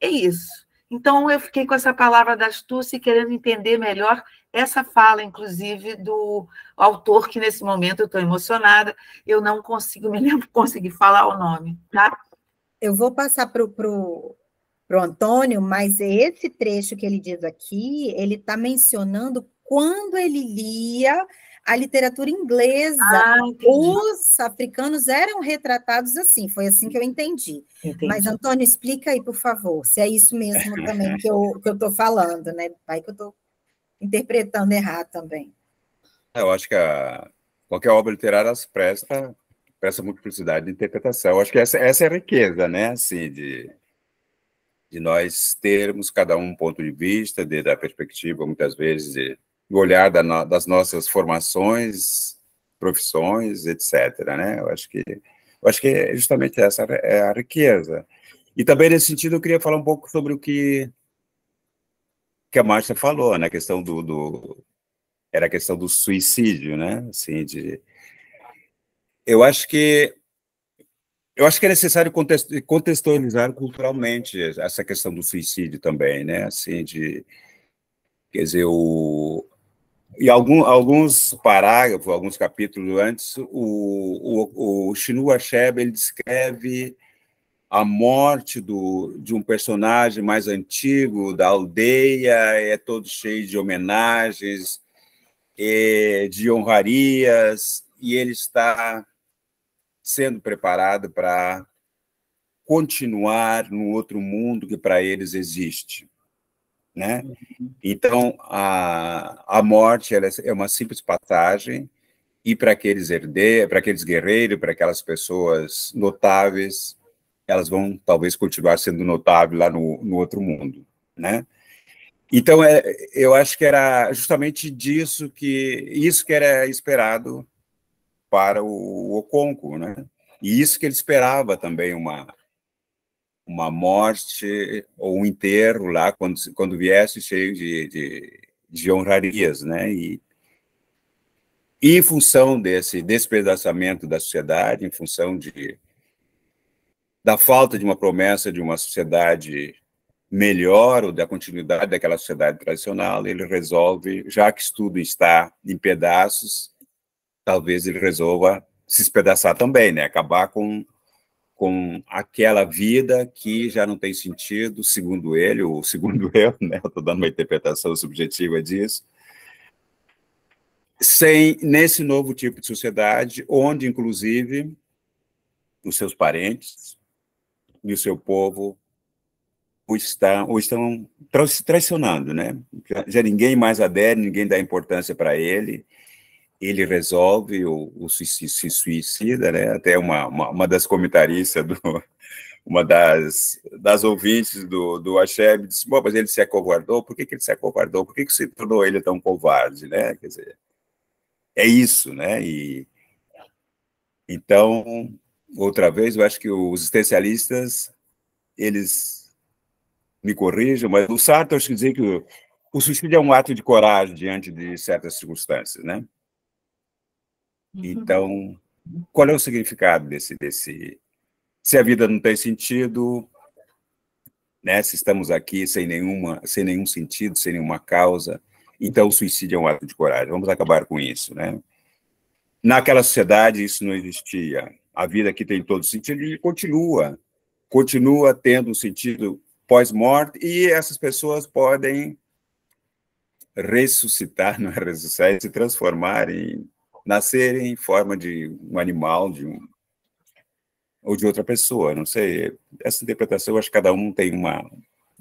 é isso. Então, eu fiquei com essa palavra da astúcia e querendo entender melhor essa fala, inclusive, do autor, que nesse momento eu estou emocionada, eu não me lembro conseguir falar o nome, tá? Eu vou passar para o Antônio, mas esse trecho que ele diz aqui, ele está mencionando quando ele lia a literatura inglesa. Os africanos eram retratados assim, foi assim que eu entendi. Mas, Antônio, explica aí, por favor, se é isso mesmo também que eu estou falando, né? Vai que eu estou interpretando errado também. Eu acho que qualquer obra literária presta multiplicidade de interpretação. Eu acho que essa é a riqueza, né? Assim, de nós termos cada um ponto de vista, da perspectiva, muitas vezes, do olhar das nossas formações, profissões, etc., né? Eu acho que justamente essa é a riqueza. E também, nesse sentido, eu queria falar um pouco sobre o que a Márcia falou, né? A questão era a questão do suicídio, né? Assim, eu acho que é necessário contextualizar culturalmente essa questão do suicídio também, né? Assim, quer dizer, em alguns parágrafos, alguns capítulos antes, o Chinua Achebe ele descreve a morte de um personagem mais antigo da aldeia, é todo cheio de homenagens, de honrarias, e ele está sendo preparado para continuar no outro mundo que para eles existe, né? Então, a morte ela é uma simples passagem, e para aqueles herdeiros, para aqueles guerreiros, para aquelas pessoas notáveis, elas vão talvez continuar sendo notáveis lá no outro mundo, né? Então, eu acho que era justamente isso que era esperado para o Okonkwo, né? E isso que ele esperava também, uma morte ou um enterro lá, quando viesse cheio de honrarias, né? E em função desse despedaçamento da sociedade, em função da falta de uma promessa de uma sociedade melhor ou da continuidade daquela sociedade tradicional, ele resolve, já que tudo está em pedaços, talvez ele resolva se espedaçar também, né? Acabar com aquela vida que já não tem sentido, segundo ele, ou segundo eu, né? Eu estou dando uma interpretação subjetiva disso, nesse novo tipo de sociedade, onde, inclusive, os seus parentes e o seu povo o estão traicionando, né? Já ninguém mais adere, ninguém dá importância para ele resolve se suicida, né? Até uma das comentaristas, uma das ouvintes do Achebe disse, bom, mas ele se acovardou, por que ele se acovardou? Por que se tornou ele tão covarde, né? Quer dizer, é isso, né? E então, outra vez, eu acho que os especialistas, eles me corrijam, mas o Sartre, acho que dizer que o suicídio é um ato de coragem diante de certas circunstâncias, né? Então, qual é o significado desse? Se a vida não tem sentido, né? Se estamos aqui sem nenhum sentido, sem nenhuma causa, então o suicídio é um ato de coragem. Vamos acabar com isso, né? Naquela sociedade isso não existia. A vida aqui tem todo sentido e continua tendo um sentido pós-morte, e essas pessoas podem ressuscitar, não é ressuscitar, se transformarem, nascerem em forma de um animal, ou de outra pessoa, não sei. Essa interpretação, acho que cada um tem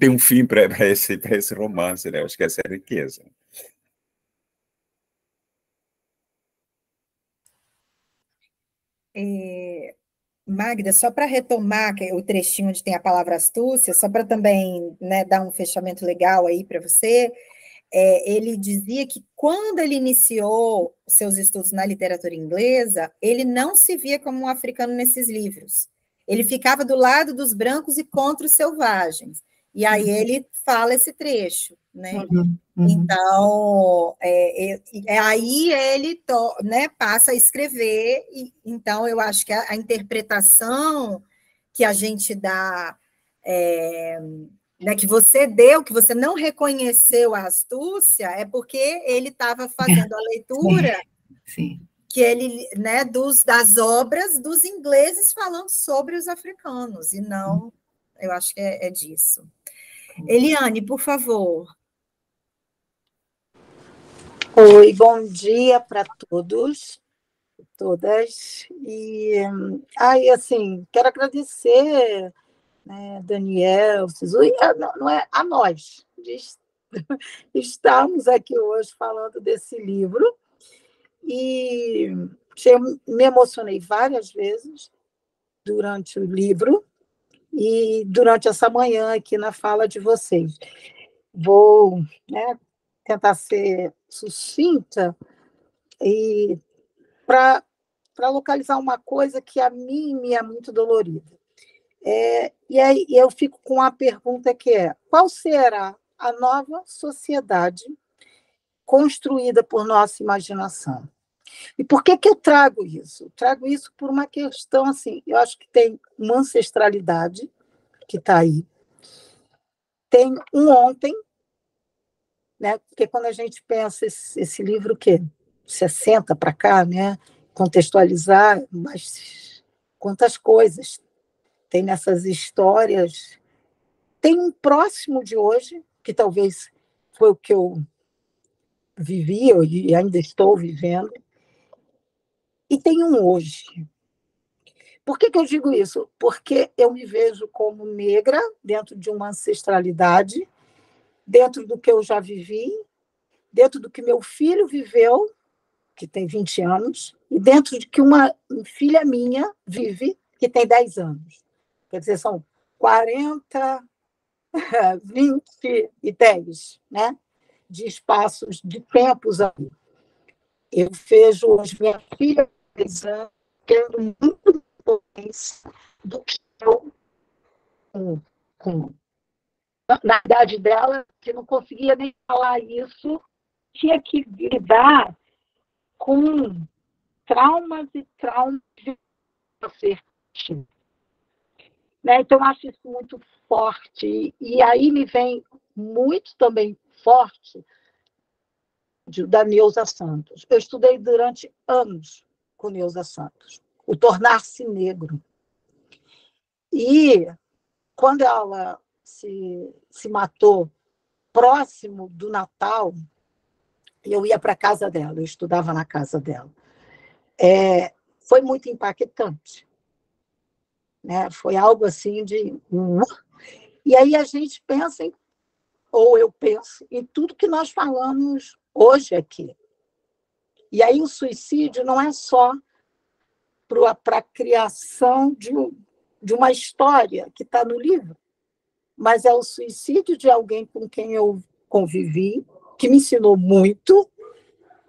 um fim para esse romance, né? Acho que essa é a riqueza. Magda, só para retomar o trechinho onde tem a palavra astúcia, só para também, né, dar um fechamento legal aí para você, ele dizia que quando ele iniciou seus estudos na literatura inglesa, ele não se via como um africano nesses livros. Ele ficava do lado dos brancos e contra os selvagens. E aí ele fala esse trecho, né? Então, aí ele né, passa a escrever, e então eu acho que a interpretação que a gente dá, né, que você deu, que você não reconheceu a astúcia, é porque ele estava fazendo a leitura Sim. que ele, né, das obras dos ingleses falando sobre os africanos, e não, eu acho que é disso. Eliane, por favor. Oi, bom dia para todos, todas. E, assim, quero agradecer, né, Daniel, Sizui, não é a nós, estamos aqui hoje falando desse livro, e me emocionei várias vezes durante o livro e durante essa manhã aqui na fala de vocês. Vou, né, tentar ser sucinta e para localizar uma coisa que a mim me é muito dolorida. E aí eu fico com a pergunta que é: qual será a nova sociedade construída por nossa imaginação? E por que eu trago isso? Eu trago isso por uma questão, assim, eu acho que tem uma ancestralidade que está aí, tem um ontem, né? Porque quando a gente pensa esse livro que 60 para cá, né? Contextualizar, mas quantas coisas tem nessas histórias. Tem um próximo de hoje, que talvez foi o que eu vivi e ainda estou vivendo, e tem um hoje. Por que eu digo isso? Porque eu me vejo como negra dentro de uma ancestralidade, dentro do que eu já vivi, dentro do que meu filho viveu, que tem 20 anos, e dentro de que uma filha minha vive, que tem 10 anos. Quer dizer, são 40, 20 e 10, né? De espaços, de tempos aí. Eu vejo hoje minha filha, 10 anos, tendo muito mais do que eu, na idade dela, que não conseguia nem falar isso, tinha que lidar com traumas e traumas de ser, né? Então, eu acho isso muito forte. E aí me vem muito também forte da Neuza Santos. Eu estudei durante anos com Neuza Santos, o Tornar-se Negro. E quando ela se matou próximo do Natal, eu ia para a casa dela, eu estudava na casa dela. Foi muito impactante, né? Foi algo assim de... E aí a gente pensa, ou eu penso, em tudo que nós falamos hoje aqui. E aí o suicídio não é só para a criação de uma história que está no livro, mas é o suicídio de alguém com quem eu convivi, que me ensinou muito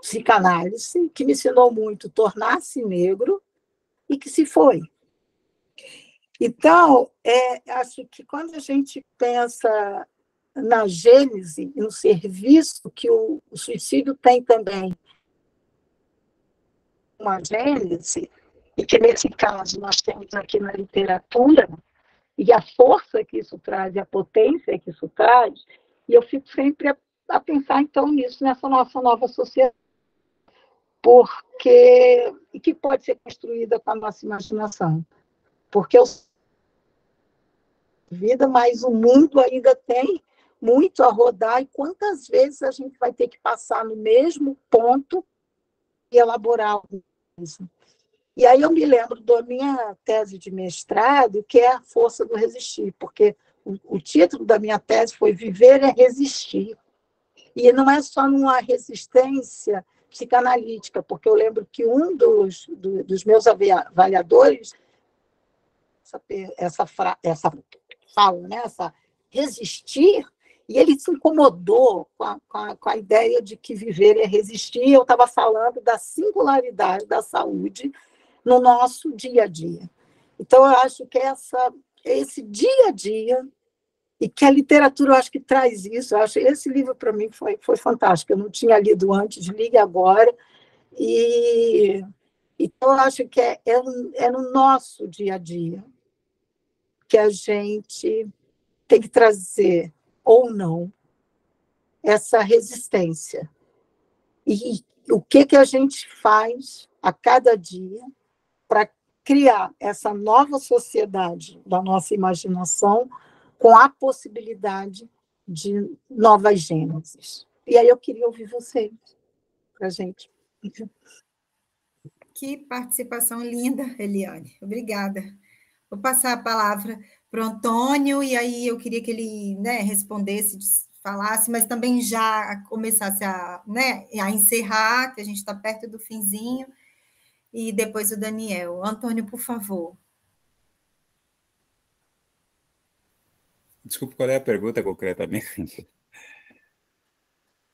psicanálise, que me ensinou muito tornar-se negro e que se foi. Então, acho que quando a gente pensa na gênese e no serviço que o suicídio tem também, uma gênese, e que nesse caso nós temos aqui na literatura, e a força que isso traz, e a potência que isso traz, e eu fico sempre a pensar, então, nisso, nessa nossa nova sociedade, porque, e que pode ser construída com a nossa imaginação, porque eu vida, mas o mundo ainda tem muito a rodar, e quantas vezes a gente vai ter que passar no mesmo ponto e elaborar alguma coisa. E aí eu me lembro da minha tese de mestrado, que é a força do resistir, porque o título da minha tese foi Viver é Resistir. E não é só numa resistência psicanalítica, porque eu lembro que um dos meus avaliadores, essa fala, né? Essa resistir, e ele se incomodou com a ideia de que viver é resistir. Eu estava falando da singularidade da saúde no nosso dia a dia. Então, eu acho que esse dia a dia, e que a literatura, eu acho que traz isso. Eu acho, esse livro, para mim, foi fantástico. Eu não tinha lido antes, li agora, e então, eu acho que é no nosso dia a dia que a gente tem que trazer, ou não, essa resistência. E o que a gente faz a cada dia para criar essa nova sociedade da nossa imaginação com a possibilidade de novas gênesis. E aí eu queria ouvir vocês, para a gente. Que participação linda, Eliane. Obrigada. Vou passar a palavra para o Antônio, e aí eu queria que ele, né, respondesse, falasse, mas também já começasse a encerrar, que a gente está perto do finzinho, e depois o Daniel. Antônio, por favor. Desculpa, qual é a pergunta concretamente?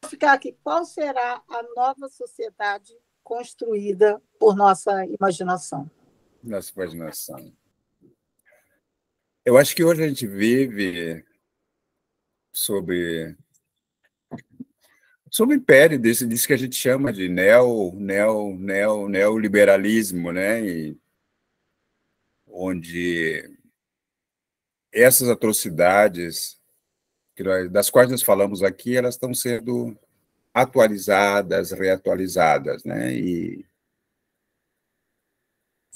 Vou ficar aqui. Qual será a nova sociedade construída por nossa imaginação? Nossa imaginação. Eu acho que hoje a gente vive sob o império disso que a gente chama de neoliberalismo, né? E onde essas atrocidades das quais nós falamos aqui, elas estão sendo atualizadas, reatualizadas, né? E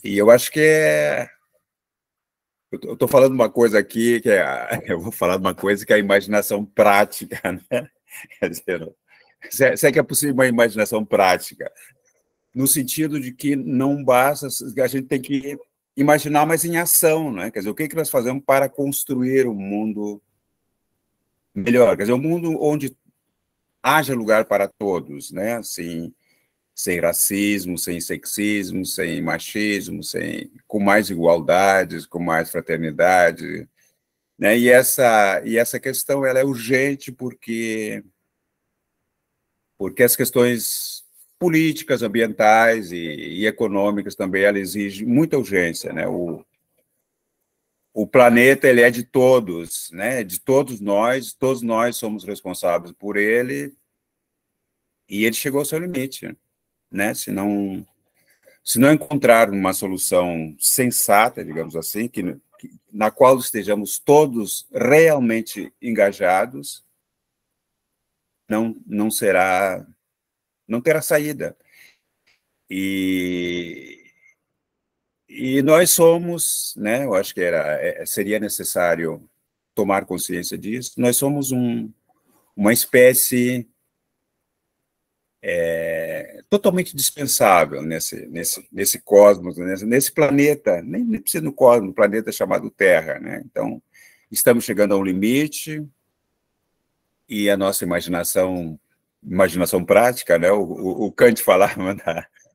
eu acho que eu estou falando uma coisa aqui eu vou falar de uma coisa que é a imaginação prática, né? Quer dizer, se é que é possível uma imaginação prática, no sentido de que não basta, a gente tem que imaginar, mas em ação, né? Quer dizer, o que nós fazemos para construir um mundo melhor? Quer dizer, um mundo onde haja lugar para todos, né? Assim, sem racismo, sem sexismo, sem machismo, com mais igualdades, com mais fraternidade, né? E essa questão ela é urgente porque as questões políticas, ambientais e econômicas também ela exigem muita urgência, né? O planeta ele é de todos, né? De todos nós somos responsáveis por ele, e ele chegou ao seu limite, né? Se não encontrar uma solução sensata, digamos assim, na qual estejamos todos realmente engajados, não terá saída. E nós somos, né? Eu acho que seria necessário tomar consciência disso. Nós somos uma espécie totalmente dispensável nesse cosmos, nesse planeta, nem precisa no cosmos, no planeta chamado Terra, né? Então, estamos chegando a um limite e a nossa imaginação prática, né? O Kant falava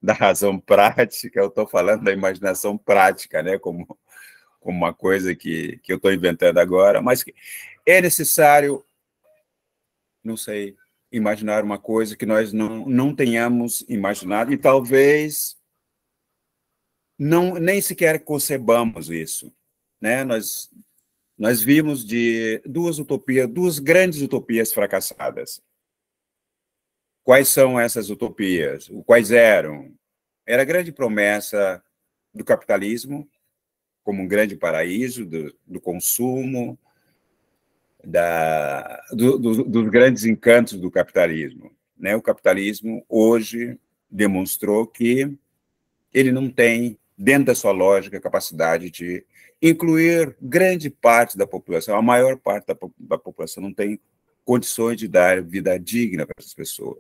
da razão prática, eu estou falando da imaginação prática, né? Como uma coisa que eu estou inventando agora, mas é necessário, não sei, imaginar uma coisa que nós não tenhamos imaginado, e talvez nem sequer concebamos isso, né? Nós vimos de duas grandes utopias fracassadas. Quais são essas utopias? Quais eram? Era a grande promessa do capitalismo, como um grande paraíso do consumo, dos grandes encantos do capitalismo, né? O capitalismo hoje demonstrou que ele não tem, dentro da sua lógica, capacidade de incluir grande parte da população. A maior parte da população não tem condições de dar vida digna para essas pessoas.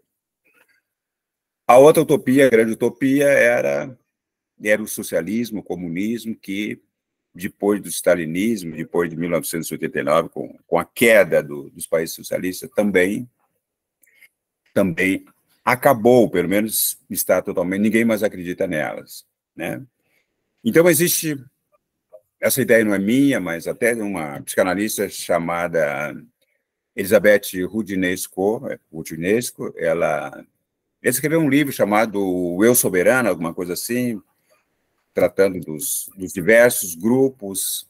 A outra utopia, a grande utopia, era o socialismo, o comunismo, que, depois do stalinismo, depois de 1989, com a queda dos países socialistas, também acabou, pelo menos está totalmente, ninguém mais acredita nelas, né? Então, existe, essa ideia não é minha, mas até de uma psicanalista chamada Elizabeth Roudinesco, ela escreveu um livro chamado O Eu Soberano, alguma coisa assim, tratando dos diversos grupos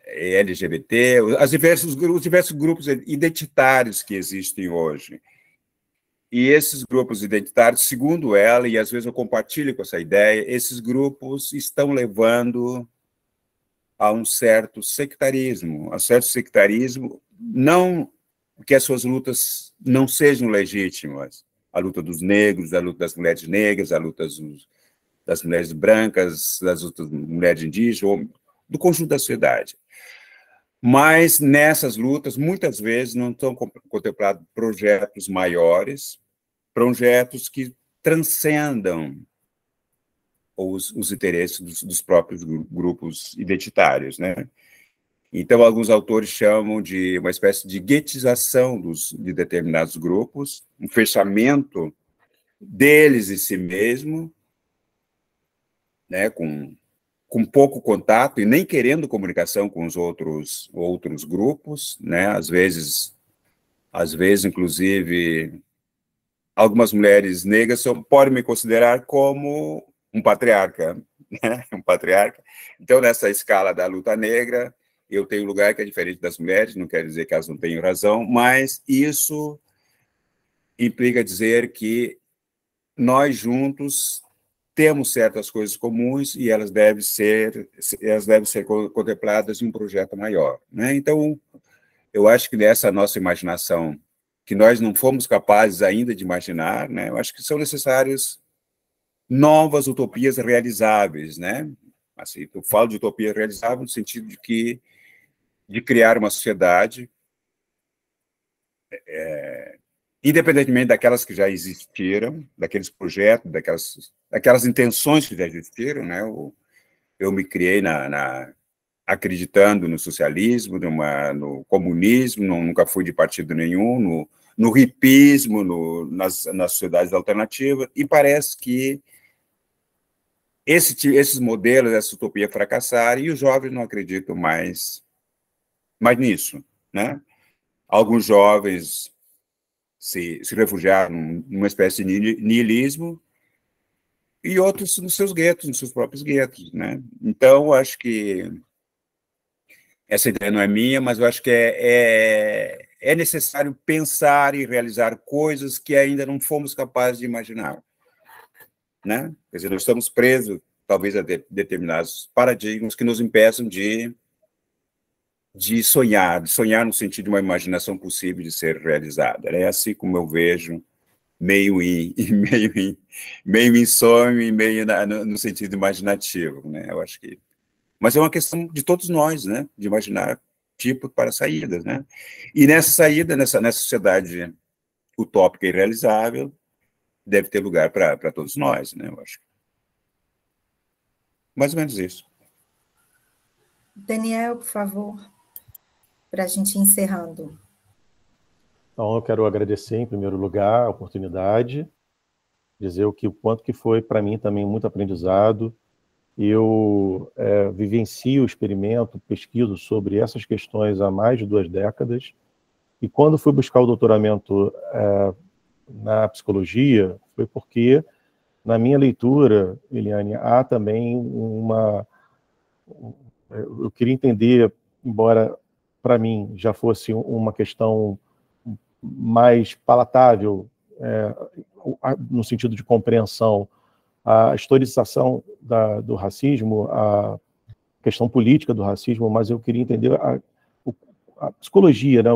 LGBT, os diversos grupos identitários que existem hoje. E esses grupos identitários, segundo ela, e às vezes eu compartilho com essa ideia, esses grupos estão levando a um certo sectarismo, não que as suas lutas não sejam legítimas, a luta dos negros, a luta das mulheres negras, a luta das mulheres brancas, das outras mulheres indígenas, do conjunto da sociedade. Mas nessas lutas, muitas vezes, não estão contemplados projetos maiores, projetos que transcendam os interesses dos próprios grupos identitários, né? Então, alguns autores chamam de uma espécie de guetização de determinados grupos, um fechamento deles em si mesmo, né, com pouco contato e nem querendo comunicação com os outros grupos, né? Às vezes, inclusive, algumas mulheres negras podem me considerar como um patriarca, né? Um patriarca. Então, nessa escala da luta negra, eu tenho um lugar que é diferente das mulheres, não quer dizer que elas não tenham razão, mas isso implica dizer que nós juntos temos certas coisas comuns e elas devem ser contempladas em um projeto maior, né? Então, eu acho que nessa nossa imaginação, que nós não fomos capazes ainda de imaginar, né? Eu acho que são necessárias novas utopias realizáveis, né? Assim, eu falo de utopia realizável no sentido de criar uma sociedade, independentemente daquelas que já existiram, daqueles projetos, daquelas intenções que já existiram, né? Eu me criei acreditando no socialismo, no comunismo, nunca fui de partido nenhum, no hipismo, nas sociedades alternativas, e parece que esses modelos, essa utopia fracassaram, e os jovens não acreditam mais nisso, né? Alguns jovens se refugiaram numa espécie de niilismo, e outros nos seus guetos, nos seus próprios guetos, né? Então, acho que essa ideia não é minha, mas eu acho que é necessário pensar e realizar coisas que ainda não fomos capazes de imaginar, né? Quer dizer, nós estamos presos, talvez, a determinados paradigmas que nos impeçam de sonhar no sentido de uma imaginação possível de ser realizada. É assim como eu vejo, meio em sonho e meio no sentido imaginativo, né? Eu acho que... Mas é uma questão de todos nós, né? De imaginar tipo para saídas, né? E nessa saída, nessa sociedade utópica e realizável, deve ter lugar para todos nós, né? Eu acho. Mais ou menos isso. Daniel, por favor, para a gente ir encerrando. Então, eu quero agradecer, em primeiro lugar, a oportunidade, dizer o quanto que foi, para mim, também muito aprendizado. Eu vivencio, experimento, pesquiso sobre essas questões há mais de 2 décadas, e quando fui buscar o doutoramento na psicologia, foi porque, na minha leitura, Eliane, há também eu queria entender, embora para mim já fosse uma questão mais palatável, no sentido de compreensão, a historicização do racismo, questão política do racismo, mas eu queria entender a psicologia, né?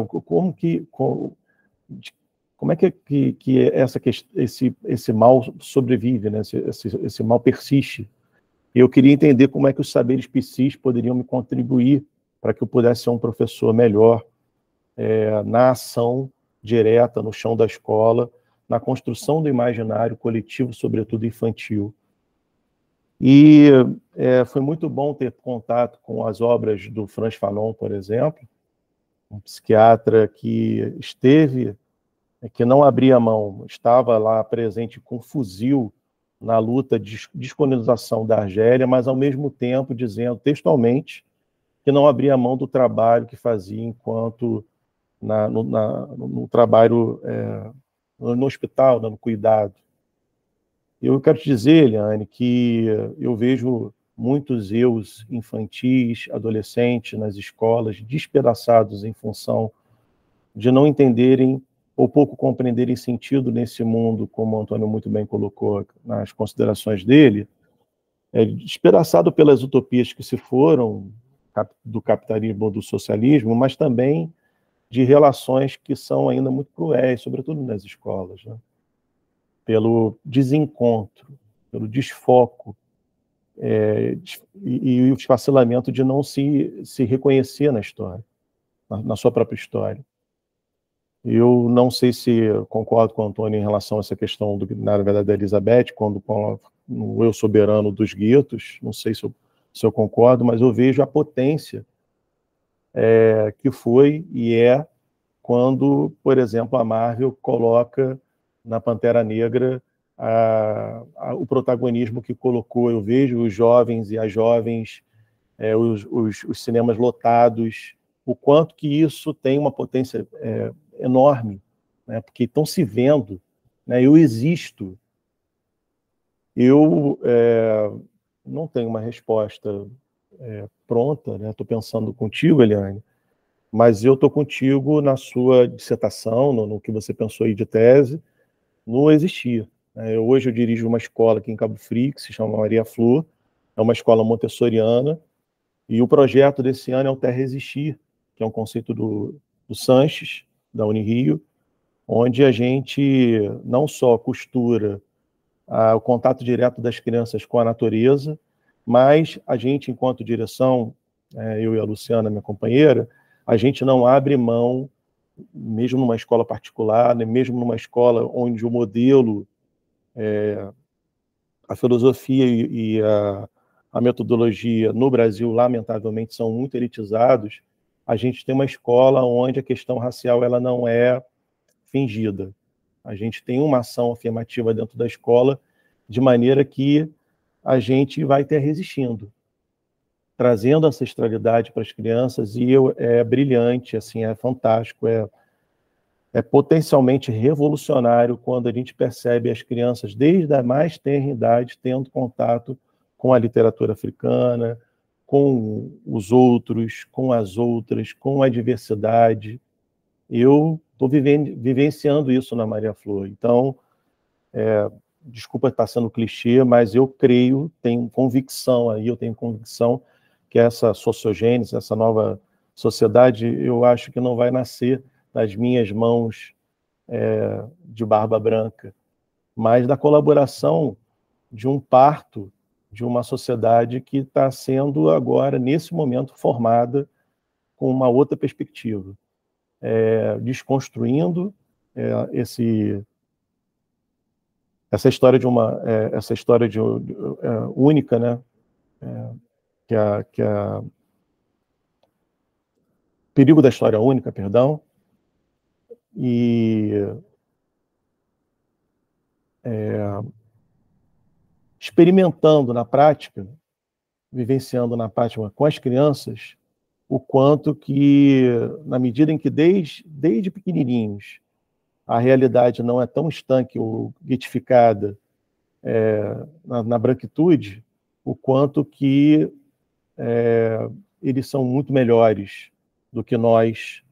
Como é que esse mal sobrevive, né? Esse mal persiste. E eu queria entender como é que os saberes psis poderiam me contribuir para que eu pudesse ser um professor melhor na ação direta, no chão da escola, na construção do imaginário coletivo, sobretudo infantil. E foi muito bom ter contato com as obras do Frantz Fanon, por exemplo, um psiquiatra que que não abria mão, estava lá presente com fuzil na luta de descolonização da Argélia, mas ao mesmo tempo dizendo textualmente que não abria mão do trabalho que fazia enquanto no trabalho no hospital, no cuidado. Eu quero te dizer, Eliane, que eu vejo muitos eus infantis, adolescentes nas escolas, despedaçados em função de não entenderem ou pouco compreenderem sentido nesse mundo, como o Antônio muito bem colocou nas considerações dele, despedaçado pelas utopias que se foram do capitalismo ou do socialismo, mas também de relações que são ainda muito cruéis, sobretudo nas escolas, né? Pelo desencontro, pelo desfoco e o esfacelamento de não se reconhecer na história, na sua própria história. Eu não sei se concordo com o Antônio em relação a essa questão, na verdade, da Elizabeth, no Eu Soberano dos Guetos, não sei se eu concordo, mas eu vejo a potência que foi e quando, por exemplo, a Marvel coloca na Pantera Negra o protagonismo que colocou. Eu vejo os jovens e as jovens, os cinemas lotados, o quanto que isso tem uma potência enorme, né? Porque estão se vendo, né? Eu existo. Eu não tenho uma resposta pronta, né? Estou pensando contigo, Eliane, mas eu estou contigo na sua dissertação, no que você pensou aí de tese, no existir. Hoje eu dirijo uma escola aqui em Cabo Frio, que se chama Maria Flor, é uma escola montessoriana, e o projeto desse ano é o Terra Existir, que é um conceito do Sanches, da Unirio, onde a gente não só costura o contato direto das crianças com a natureza, mas a gente, enquanto direção, eu e a Luciana, minha companheira, a gente não abre mão, mesmo numa escola particular, né, mesmo numa escola onde o modelo, a filosofia e a metodologia no Brasil, lamentavelmente, são muito elitizados, a gente tem uma escola onde a questão racial ela não é fingida. A gente tem uma ação afirmativa dentro da escola, de maneira que a gente vai estar resistindo, trazendo ancestralidade para as crianças, e é brilhante, assim, é fantástico, é potencialmente revolucionário quando a gente percebe as crianças, desde a mais tenra idade, tendo contato com a literatura africana, com os outros, com as outras, com a diversidade. Eu estou vivenciando isso na Maria Flor. Então, desculpa estar sendo clichê, mas eu creio, tenho convicção que essa sociogênese, essa nova sociedade, eu acho que não vai nascer nas minhas mãos de barba branca, mas da colaboração de um parto de uma sociedade que está sendo agora, nesse momento, formada com uma outra perspectiva, desconstruindo essa história única, né? Perigo da história única, perdão, e experimentando na prática, vivenciando na prática com as crianças, o quanto que, na medida em que desde pequenininhos, a realidade não é tão estanque ou guetificada na branquitude, o quanto que eles são muito melhores do que nós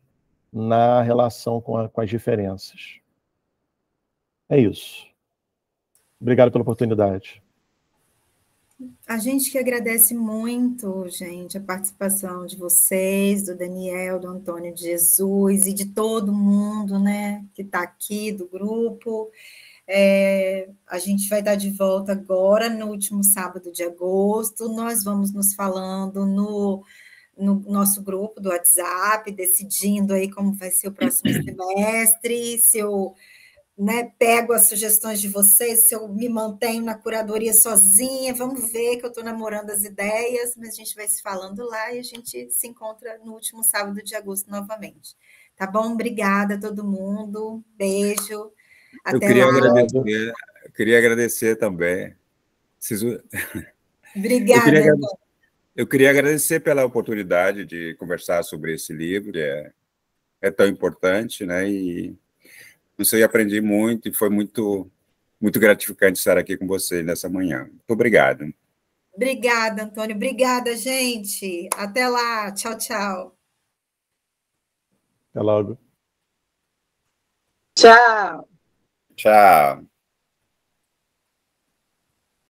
na relação com as diferenças. É isso. Obrigado pela oportunidade. A gente que agradece muito, gente, a participação de vocês, do Daniel, do Antônio de Jesus e de todo mundo, né, que está aqui, do grupo. A gente vai estar de volta agora, no último sábado de agosto. Nós vamos nos falando no nosso grupo do WhatsApp, decidindo aí como vai ser o próximo semestre, se eu pego as sugestões de vocês, se eu me mantenho na curadoria sozinha, vamos ver que eu estou namorando as ideias, mas a gente vai se falando lá e a gente se encontra no último sábado de agosto novamente. Tá bom? Obrigada a todo mundo, beijo, até lá. Eu queria agradecer também. Obrigada. Eu queria agradecer pela oportunidade de conversar sobre esse livro, é tão importante, né? E eu aprendi muito e foi muito, muito gratificante estar aqui com você nessa manhã. Muito obrigado. Obrigada, Antônio. Obrigada, gente. Até lá. Tchau, tchau. Até logo. Tchau. Tchau.